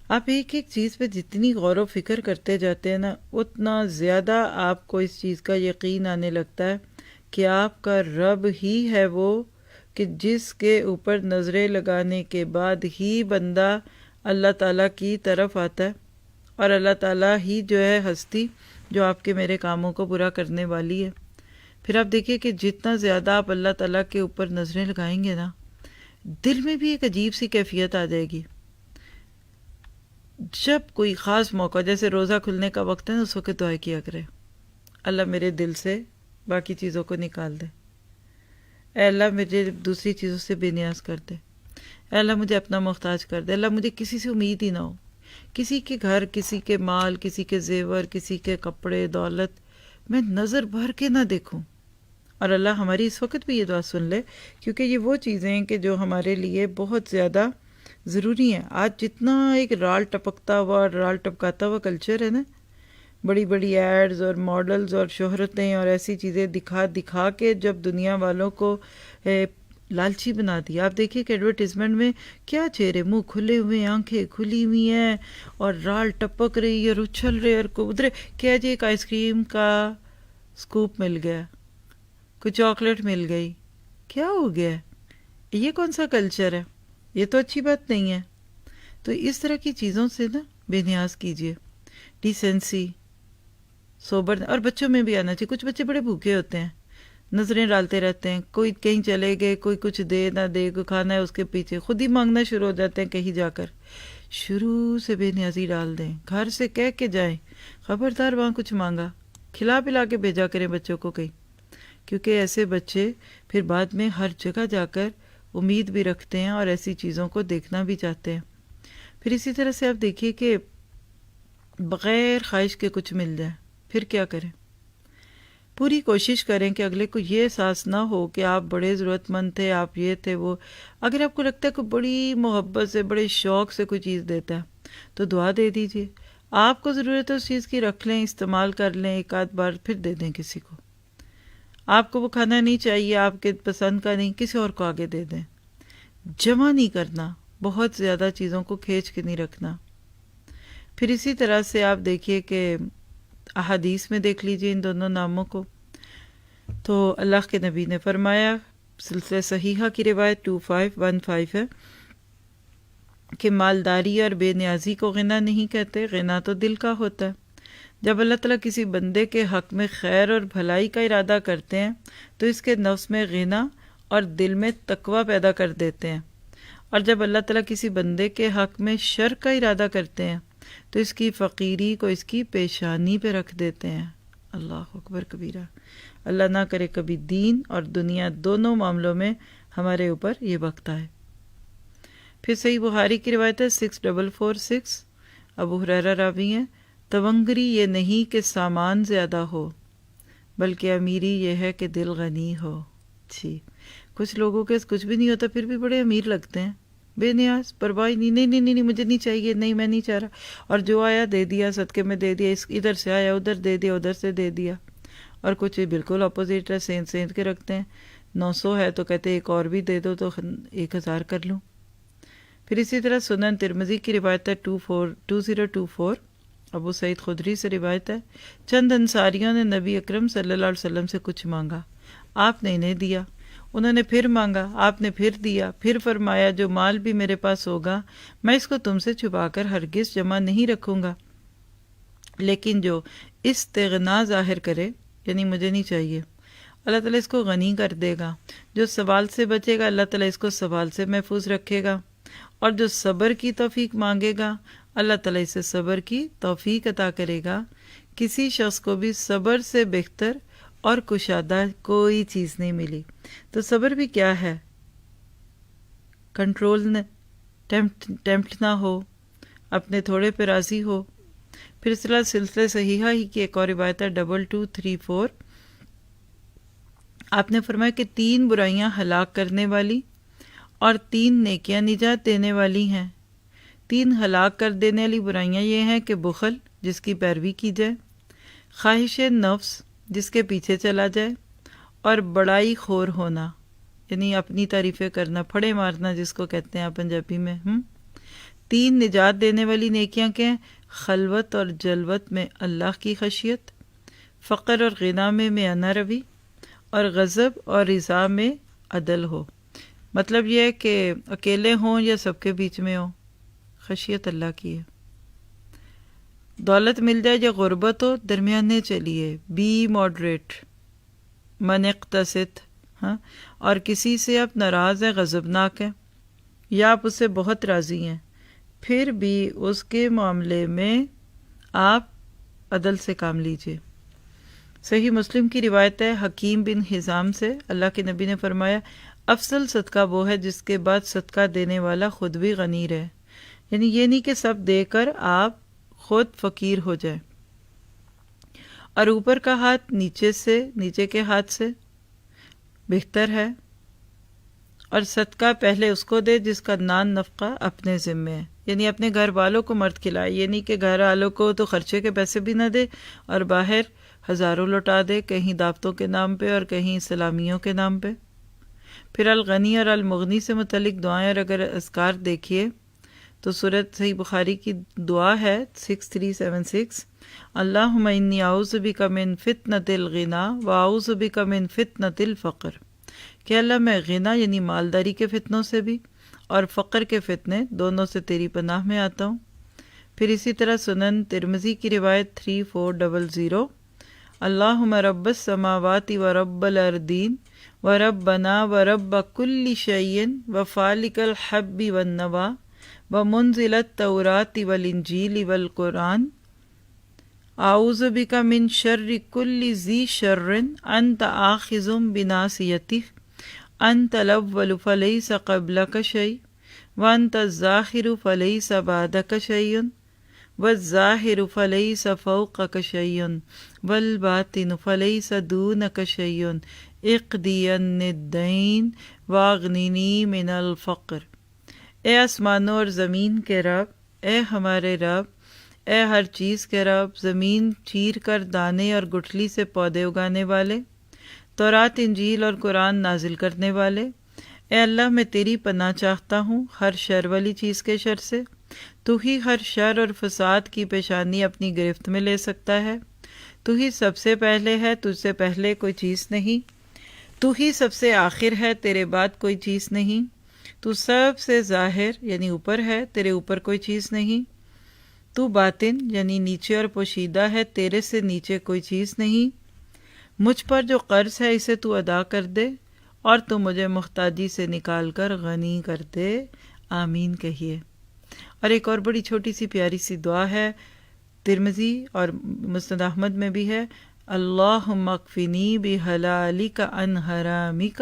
آپ ایک ایک چیز پہ جتنی غور و فکر کرتے جاتے ہیں نا، اتنا زیادہ آپ کو اس چیز کا یقین آنے لگتا ہے کہ آپ کا رب ہی ہے وہ کہ جس کے اوپر نظریں لگانے کے بعد ہی بندہ اللہ تعالیٰ کی طرف آتا ہے، اور اللہ تعالیٰ ہی جو ہے ہستی جو آپ کے میرے کاموں کو برا کرنے والی ہے۔ پھر آپ دیکھیے کہ جتنا زیادہ آپ اللہ تعالیٰ کے اوپر نظریں لگائیں گے نا، دل میں بھی ایک عجیب سی کیفیت آ جائے گی۔ جب کوئی خاص موقع، جیسے روزہ کھلنے کا وقت ہے نا، اس وقت دعا کیا کرے، اللہ میرے دل سے باقی چیزوں کو نکال دے، اے اللہ مجھے دوسری چیزوں سے بے نیاز کر دے، اے اللہ مجھے اپنا محتاج کر دے، اللہ مجھے کسی سے امید ہی نہ ہو، کسی کے گھر، کسی کے مال، کسی کے زیور، کسی کے کپڑے دولت میں نظر بھر کے نہ دیکھوں۔ اور اللہ ہماری اس وقت بھی یہ دعا سن لے، کیونکہ یہ وہ چیزیں ہیں کہ جو ہمارے لیے بہت زیادہ ضروری ہیں۔ آج جتنا ایک رال ٹپکتا ہوا، رال ٹپکاتا ہوا کلچر ہے نا، بڑی بڑی ایڈز اور ماڈلز اور شہرتیں اور ایسی چیزیں دکھا دکھا کے جب دنیا والوں کو لالچی بنا دیا. آپ دیکھیے کہ ایڈورٹیزمنٹ میں کیا چہرے، منہ کھلے ہوئے، آنکھیں کھلی ہوئی ہیں اور رال ٹپک رہی ہے اور اچھل رہے اور ادھر کیا جی ایک آئس کریم کا سکوپ مل گیا، کوئی چاکلیٹ مل گئی، کیا ہو گیا؟ یہ کون سا کلچر ہے؟ یہ تو اچھی بات نہیں ہے. تو اس طرح کی چیزوں سے نا بے نیاز کیجیے. ڈیسنسی، سوبر، اور بچوں میں بھی آنا چاہیے. کچھ بچے بڑے بھوکے ہوتے ہیں، نظریں ڈالتے رہتے ہیں، کوئی کہیں چلے گئے، کوئی کچھ دے نہ دے، کوئی کھانا ہے اس کے پیچھے خود ہی مانگنا شروع ہو جاتے ہیں. کہیں جا کر شروع سے بے نیازی ڈال دیں، گھر سے کہہ کے جائیں خبردار وہاں کچھ مانگا، کھلا پلا کے بھیجا کریں بچوں کو کہیں. کیونکہ ایسے بچے پھر بعد میں ہر جگہ جا کر امید بھی رکھتے ہیں اور ایسی چیزوں کو دیکھنا بھی چاہتے ہیں. پھر اسی طرح سے آپ دیکھیے کہ بغیر خواہش کے کچھ مل جائے پھر کیا کریں؟ پوری کوشش کریں کہ اگلے کو یہ احساس نہ ہو کہ آپ بڑے ضرورت مند تھے، آپ یہ تھے وہ. اگر آپ کو لگتا ہے کہ بڑی محبت سے، بڑے شوق سے کوئی چیز دیتا ہے تو دعا دے دیجیے. آپ کو ضرورت ہے اس چیز کی، رکھ لیں، استعمال کر لیں ایک آدھ بار، پھر دے دیں کسی کو. آپ کو وہ کھانا نہیں چاہیے، آپ کے پسند کا نہیں، کسی اور کو آگے دے دیں. جمع نہیں کرنا، بہت زیادہ چیزوں کو کھینچ کے نہیں رکھنا. پھر اسی طرح سے آپ دیکھیے کہ احادیث میں دیکھ لیجئے ان دونوں ناموں کو. تو اللہ کے نبی نے فرمایا، سلسلہ صحیحہ کی روایت 2515 ہے کہ مالداری اور بے نیازی کو غنا نہیں کہتے، غنا تو دل کا ہوتا ہے. جب اللہ تعالیٰ کسی بندے کے حق میں خیر اور بھلائی کا ارادہ کرتے ہیں تو اس کے نفس میں غنا اور دل میں تقوی پیدا کر دیتے ہیں. اور جب اللہ تعالیٰ کسی بندے کے حق میں شر کا ارادہ کرتے ہیں تو اس کی فقیری کو اس کی پیشانی پہ رکھ دیتے ہیں. اللہ اکبر کبیرہ. اللہ نہ کرے کبھی دین اور دنیا دونوں معاملوں میں ہمارے اوپر یہ وقت آئے. پھر صحیح بخاری کی روایت ہے 6446، ابو ہریرہ راوی ہیں، تونگری یہ نہیں کہ سامان زیادہ ہو بلکہ امیری یہ ہے کہ دل غنی ہو. جی کچھ لوگوں کے کچھ بھی نہیں ہوتا پھر بھی بڑے امیر لگتے ہیں، بے نیاز، پرواہ نہیں، نہیں مجھے نہیں چاہیے، نہیں میں نہیں چاہ رہا، اور جو آیا دے دیا، صدقے میں دے دیا، ادھر سے آیا ادھر دے دیا، ادھر سے دے دیا. اور کچھ بالکل اپوزٹ ہے، سینت کے رکھتے ہیں. 900 ہے تو کہتے ایک اور بھی دے دو تو 1000 کر لوں. پھر اسی طرح سنن ترمذی کی روایت ہے 2024، ابو سعید خدری سے روایت ہے، چند انصاریوں نے نبی اکرم صلی اللہ علیہ وسلم سے کچھ مانگا، آپ نے انہیں دیا. انہوں نے پھر مانگا، آپ نے پھر دیا. پھر فرمایا جو مال بھی میرے پاس ہوگا میں اس کو تم سے چھپا کر ہرگز جمع نہیں رکھوں گا، لیکن جو استغنا ظاہر کرے، یعنی مجھے نہیں چاہیے، اللہ تعالیٰ اس کو غنی کر دے گا. جو سوال سے بچے گا اللہ تعالیٰ اس کو سوال سے محفوظ رکھے گا. اور جو صبر کی توفیق مانگے گا اللہ تعالیٰ اسے صبر کی توفیق عطا کرے گا. کسی شخص کو بھی صبر سے بہتر اور کشادہ کوئی چیز نہیں ملی. تو صبر بھی کیا ہے؟ کنٹرول ٹیمپٹ نہ ہو، اپنے تھوڑے پہ راضی ہو. پھر سلسلہ صحیحہ ہی کی ایک اور روایت ہے 2234، آپ نے فرمایا کہ 3 برائیاں ہلاک کرنے والی اور 3 نیکیاں نجات دینے والی ہیں. 3 ہلاک کر دینے والی برائیاں یہ ہیں کہ بخل، جس کی پیروی کی جائے، خواہش نفس، جس کے پیچھے چلا جائے، اور بڑائی خور ہونا، یعنی اپنی تعریفیں کرنا، پھڑے مارنا جس کو کہتے ہیں آپ پنجابی میں. 3 نجات دینے والی نیکیاں کیا ہیں؟ خلوت اور جلوت میں اللہ کی خشیت، فقر اور غنا میں میانہ روی، اور غضب اور رضا میں عدل ہو. مطلب یہ ہے کہ اکیلے ہوں یا سب کے بیچ میں ہوں، خشیت اللہ کی ہے. دولت مل جائے یا غربت ہو، درمیانے چلیے، بی ماڈریٹ، من اقتصد. اور کسی سے آپ ناراض ہیں، غضبناک ہیں، یا آپ اس سے بہت راضی ہیں، پھر بھی اس کے معاملے میں آپ عدل سے کام لیجئے. صحیح مسلم کی روایت ہے حکیم بن حزام سے، اللہ کے نبی نے فرمایا افضل صدقہ وہ ہے جس کے بعد صدقہ دینے والا خود بھی غنی رہے. یعنی یہ نہیں کہ سب دے کر آپ خود فقیر ہو جائیں. اور اوپر کا ہاتھ نیچے کے ہاتھ سے بہتر ہے، اور صدقہ پہلے اس کو دے جس کا نان نفقہ اپنے ذمے ہے، یعنی اپنے گھر والوں کو مرد کھلائے، یہ نہیں کہ گھر والوں کو تو خرچے کے پیسے بھی نہ دے اور باہر ہزاروں لوٹا دے، کہیں دعوتوں کے نام پہ اور کہیں سلامیوں کے نام پہ۔ پھر الغنی اور المغنی سے متعلق دعائیں اور اگر اذکار دیکھیے تو سورۃ صحیح بخاری کی دعا ہے 6376، اللہم انی اعوذ بک من فتنۃ الغنا واعوذ بک من فتنۃ الفقر، کہ اللہ میں غنا یعنی مالداری کے فتنوں سے بھی اور فقر کے فتنے دونوں سے تیری پناہ میں آتا ہوں۔ پھر اسی طرح سنن ترمذی کی روایت 3400، اللہم رب السماوات و رب الارضین و ربنا و رب کل شیء و فالق الحب والنوا و منزل التوراۃ والانجیل والقرآن، اعوذ بک من شر کل ذی شر انت آخذ بناصیتہ، انت الاول فلیس قبلک شیء وانت الظاہر فلیس بعدک شیء والظاہر فلیس فوقک شیء والباطن فلیس دونک شیء اقضی عنی الدین واغننی من الفقر۔ اے آسمانوں اور زمین کے رب، اے ہمارے رب، اے ہر چیز کے رب، زمین چیر کر دانے اور گٹھلی سے پودے اگانے والے، تورات انجیل اور قرآن نازل کرنے والے، اے اللہ میں تیری پناہ چاہتا ہوں ہر شر والی چیز کے شر سے۔ تو ہی ہر شر اور فساد کی پیشانی اپنی گرفت میں لے سکتا ہے، تو ہی سب سے پہلے ہے، تجھ سے پہلے کوئی چیز نہیں، تو ہی سب سے آخر ہے، تیرے بعد کوئی چیز نہیں، تو سب سے ظاہر یعنی اوپر ہے، تیرے اوپر کوئی چیز نہیں، تو باطن یعنی نیچے اور پوشیدہ ہے، تیرے سے نیچے کوئی چیز نہیں، مجھ پر جو قرض ہے اسے تو ادا کر دے اور تو مجھے محتاجی سے نکال کر غنی کر دے، آمین کہیے۔ اور ایک اور بڑی چھوٹی سی پیاری سی دعا ہے، ترمذی اور مسند احمد میں بھی ہے، اللہم اکفنی بحلالک عن حرامک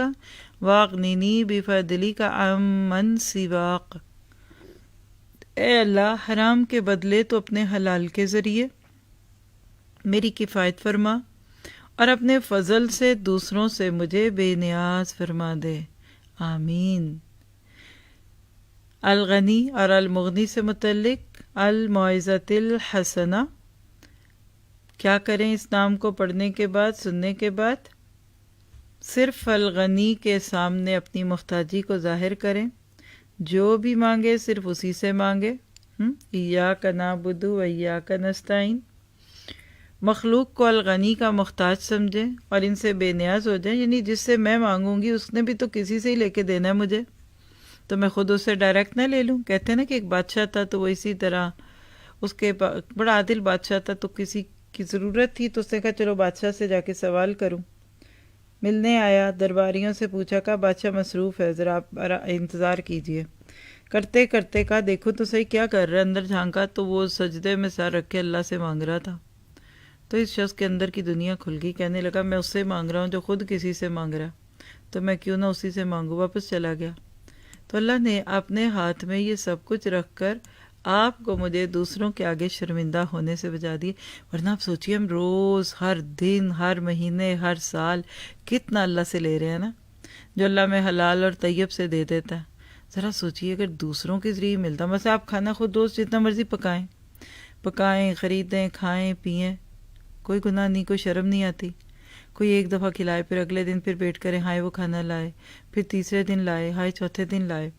واغننی بفضلک عن من سواک، اے اللہ حرام کے بدلے تو اپنے حلال کے ذریعے میری کفایت فرما اور اپنے فضل سے دوسروں سے مجھے بے نیاز فرما دے، آمین۔ الغنی اور المغنی سے متعلق الموعظۃ الحسنہ، کیا کریں اس نام کو پڑھنے کے بعد سننے کے بعد؟ صرف الغنی کے سامنے اپنی محتاجی کو ظاہر کریں، جو بھی مانگے صرف اسی سے مانگے، ایاک نعبد و ایاک نستعین۔ مخلوق کو الغنی کا محتاج سمجھیں اور ان سے بے نیاز ہو جائیں، یعنی جس سے میں مانگوں گی اس نے بھی تو کسی سے ہی لے کے دینا ہے مجھے، تو میں خود اس سے ڈائریکٹ نہ لے لوں۔ کہتے ہیں نا کہ ایک بادشاہ تھا تو وہ اسی طرح اس کے بڑا عادل بادشاہ تھا، تو کسی کی ضرورت تھی تو اس نے کہا چلو بادشاہ سے جا کے سوال کروں۔ ملنے آیا، درباریوں سے پوچھا، کہا بادشاہ مصروف ہے، ذرا آپ انتظار کیجئے۔ کرتے کرتے کہا دیکھو تو صحیح کیا کر رہا ہے، اندر جھانکا تو وہ سجدے میں سر رکھ کے اللہ سے مانگ رہا تھا۔ تو اس شخص کے اندر کی دنیا کھل گئی، کہنے لگا میں اس سے مانگ رہا ہوں جو خود کسی سے مانگ رہا، تو میں کیوں نہ اسی سے مانگوں، واپس چلا گیا۔ تو اللہ نے اپنے ہاتھ میں یہ سب کچھ رکھ کر آپ کو مجھے دوسروں کے آگے شرمندہ ہونے سے بچا دیے، ورنہ آپ سوچئے ہم روز ہر دن ہر مہینے ہر سال کتنا اللہ سے لے رہے ہیں نا، جو اللہ میں حلال اور طیب سے دے دیتا ہے۔ ذرا سوچئے اگر دوسروں کے ذریعے ملتا، مثلا آپ کھانا خود دوست جتنا مرضی پکائیں، خریدیں، کھائیں پئیں، کوئی گناہ نہیں، کوئی شرم نہیں آتی۔ کوئی ایک دفعہ کھلائے، پھر اگلے دن پھر پیٹ کرے ہائے وہ کھانا لائے، پھر تیسرے دن لائے ہائے چوتھے دن لائے،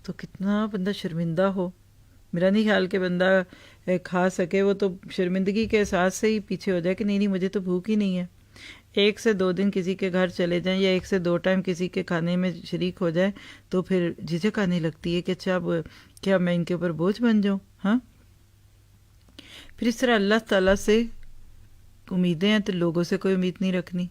تو کتنا بندہ شرمندہ ہو۔ میرا نہیں خیال کہ بندہ کھا سکے، وہ تو شرمندگی کے احساس سے ہی پیچھے ہو جائے کہ نہیں مجھے تو بھوک ہی نہیں ہے۔ 1 سے 2 دن کسی کے گھر چلے جائیں یا 1 سے 2 ٹائم کسی کے کھانے میں شریک ہو جائیں تو پھر جھجک آنے لگتی ہے کہ اچھا اب کیا میں ان کے اوپر بوجھ بن جاؤں۔ ہاں، پھر اس طرح اللہ تعالیٰ سے امیدیں ہیں تو لوگوں سے کوئی امید نہیں رکھنی۔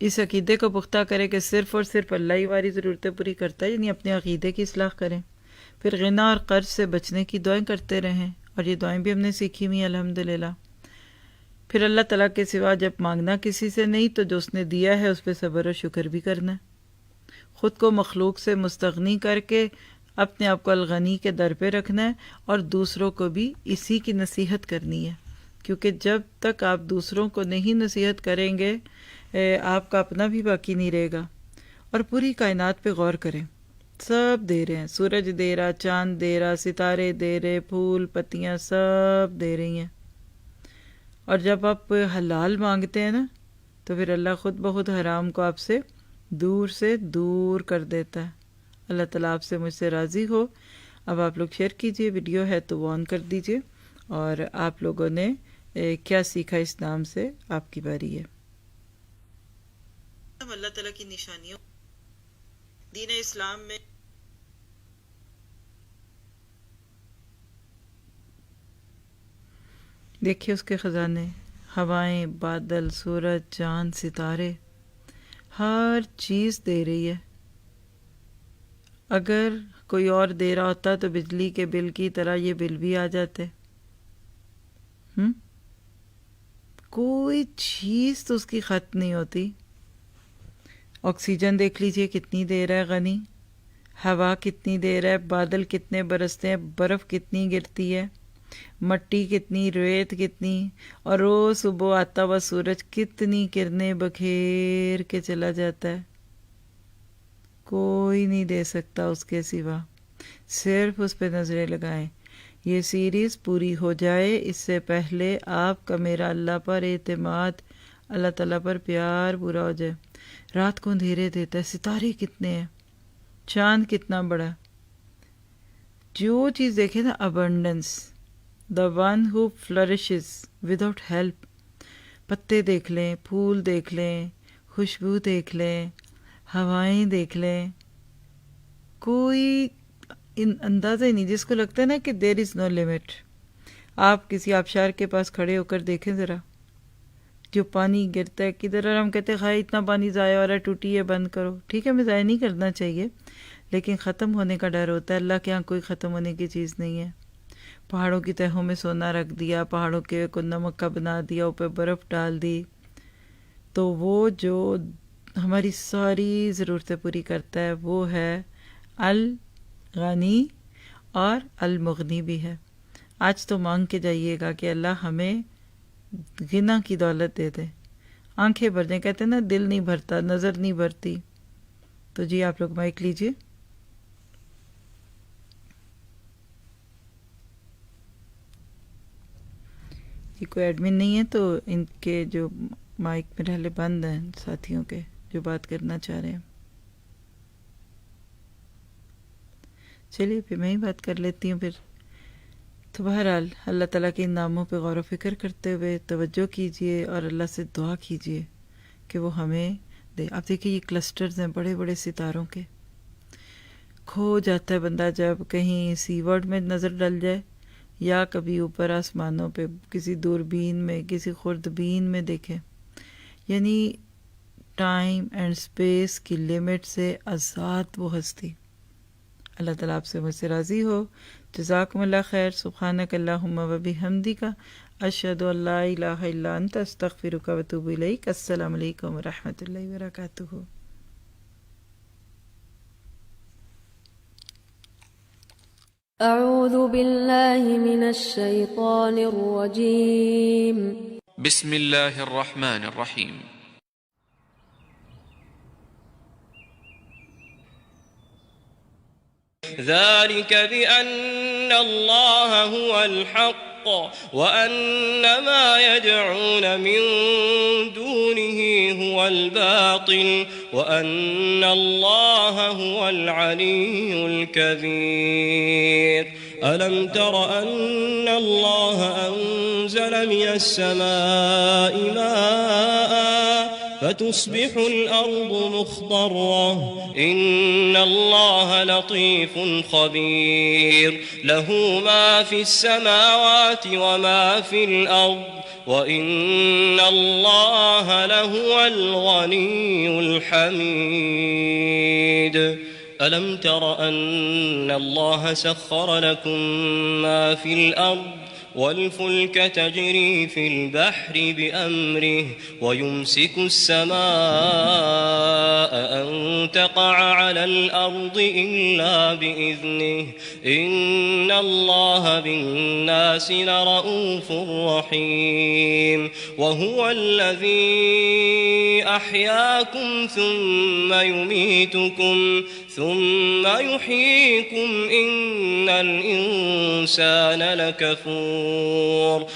اس عقیدے کو پختہ کرے کہ صرف اور صرف اللہ ہی ہماری ضرورتیں پوری کرتا ہے، یعنی اپنے عقیدے کی اصلاح کریں۔ پھر غنا اور قرض سے بچنے کی دعائیں کرتے رہیں، اور یہ دعائیں بھی ہم نے سیکھی ہوئی ہیں الحمدللہ۔ پھر اللہ تعالیٰ کے سوا جب مانگنا کسی سے نہیں تو جو اس نے دیا ہے اس پہ صبر و شکر بھی کرنا ہے۔ خود کو مخلوق سے مستغنی کر کے اپنے آپ کو الغنی کے در پہ رکھنا ہے، اور دوسروں کو بھی اسی کی نصیحت کرنی ہے، کیونکہ جب تک آپ دوسروں کو نہیں نصیحت کریں گے آپ کا اپنا بھی باقی نہیں رہے گا۔ اور پوری کائنات پہ غور کریں، سب دے رہے ہیں، سورج دے رہا، چاند دے رہا، ستارے دے رہے، پھول پتیاں سب دے رہی ہیں۔ اور جب آپ حلال مانگتے ہیں نا تو پھر اللہ خود بخود حرام کو آپ سے دور کر دیتا ہے۔ اللہ تعالیٰ آپ سے مجھ سے راضی ہو۔ اب آپ لوگ شیئر کیجئے، ویڈیو ہے تو وہ آن کر دیجئے، اور آپ لوگوں نے کیا سیکھا اس نام سے، آپ کی باری ہے۔ اللہ تعالیٰ کی نشانیوں دین اسلام میں دیکھیے اس کے خزانے، ہوائیں، بادل، سورج، چاند، ستارے، ہر چیز دے رہی ہے۔ اگر کوئی اور دے رہا ہوتا تو بجلی کے بل کی طرح یہ بل بھی آ جاتے۔ کوئی چیز تو اس کی ختم نہیں ہوتی۔ آکسیجن دیکھ لیجئے کتنی دے رہا ہے غنی، ہوا کتنی دے رہا ہے، بادل کتنے برستے ہیں، برف کتنی گرتی ہے، مٹی کتنی، ریت کتنی، اور روز صبح آتا ہوا سورج کتنی کرنیں بکھیر کے چلا جاتا ہے۔ کوئی نہیں دے سکتا اس کے سوا، صرف اس پہ نظریں لگائیں۔ یہ سیریز پوری ہو جائے اس سے پہلے آپ کا میرا اللہ پر اعتماد، اللہ تعالیٰ پر پیار پورا ہو جائے۔ رات کو اندھیرے دیتا ہے، ستارے کتنے ہیں، چاند کتنا بڑا۔ جو چیز دیکھیں نا، abundance, the one who flourishes without help۔ پتے دیکھ لیں، پھول دیکھ لیں، خوشبو دیکھ لیں، ہوائیں دیکھ لیں، کوئی اندازہ ہی نہیں، جس کو لگتا ہے نا کہ there is no limit۔ آپ کسی آبشار کے پاس کھڑے ہو کر دیکھیں ذرا، جو پانی گرتا ہے کدھر، اور ہم کہتے ہیں خواہ اتنا پانی ضائع ہو رہا ہے، ٹوٹی ہے، بند کرو۔ ٹھیک ہے، ہمیں ضائع نہیں کرنا چاہیے، لیکن ختم ہونے کا ڈر ہوتا ہے۔ اللہ کے یہاں کوئی ختم ہونے کی چیز نہیں ہے۔ پہاڑوں کی تہوں میں سونا رکھ دیا، پہاڑوں کے کو نمک کا بنا دیا، اوپر برف ڈال دی، تو وہ جو ہماری ساری ضرورتیں پوری کرتا ہے وہ ہے الغنی، اور المغنی بھی ہے۔ آج تو مانگ کے جائیے گا کہ اللہ ہمیں غنا کی دولت دے دے، آنکھیں بھر جائیں۔ کہتے ہیں نا دل نہیں بھرتا، نظر نہیں بھرتی۔ تو جی آپ لوگ مائک لیجئے۔ یہ کوئی ایڈمن نہیں ہے تو ان کے جو مائک میرے حالے بند ہیں، ساتھیوں کے جو بات کرنا چاہ رہے ہیں۔ چلیے پھر میں ہی بات کر لیتی ہوں پھر۔ تو بہرحال اللہ تعالیٰ کے ان ناموں پہ غور و فکر کرتے ہوئے توجہ کیجئے اور اللہ سے دعا کیجئے کہ وہ ہمیں دے۔ آپ دیکھیں یہ کلسٹرز ہیں بڑے بڑے ستاروں کے، کھو جاتا ہے بندہ جب کہیں سی ورڈ میں نظر ڈل جائے، یا کبھی اوپر آسمانوں پہ کسی دوربین میں، کسی خوردبین میں دیکھے۔ یعنی ٹائم اینڈ سپیس کی لمٹ سے آزاد وہ ہستی۔ اللہ تعالیٰ آپ سے مجھ سے راضی ہو۔ جزاکم اللہ خیر۔ سبحانک اللہم و بحمدک، اشہد ان لا الہ الا انت، استغفرک و اتوب الیک۔ السلام علیکم و رحمۃ اللہ وبرکاتہ۔ اعوذ باللہ من الشیطان الرجیم۔ بسم اللہ الرحمن الرحیم۔ ذلك بأن الله هو الحق وأن ما يدعون من دونه هو الباطل وأن الله هو العلي الكبير۔ ألم تر أن الله أنزل من السماء ماء فتصبح الأرض مخضرة إن الله لطيف خبير له ما في السماوات وما في الأرض وإن الله لهو الغني الحميد ألم تر أن الله سخر لكم ما في الأرض والفلك تجري في البحر بأمره ويمسك السماء أن تقع على الأرض إلا بإذنه إن الله بالناس لرؤوف رحيم وهو الذي أحياكم ثم يميتكم ثم يحييكم إن الإنسان لكفور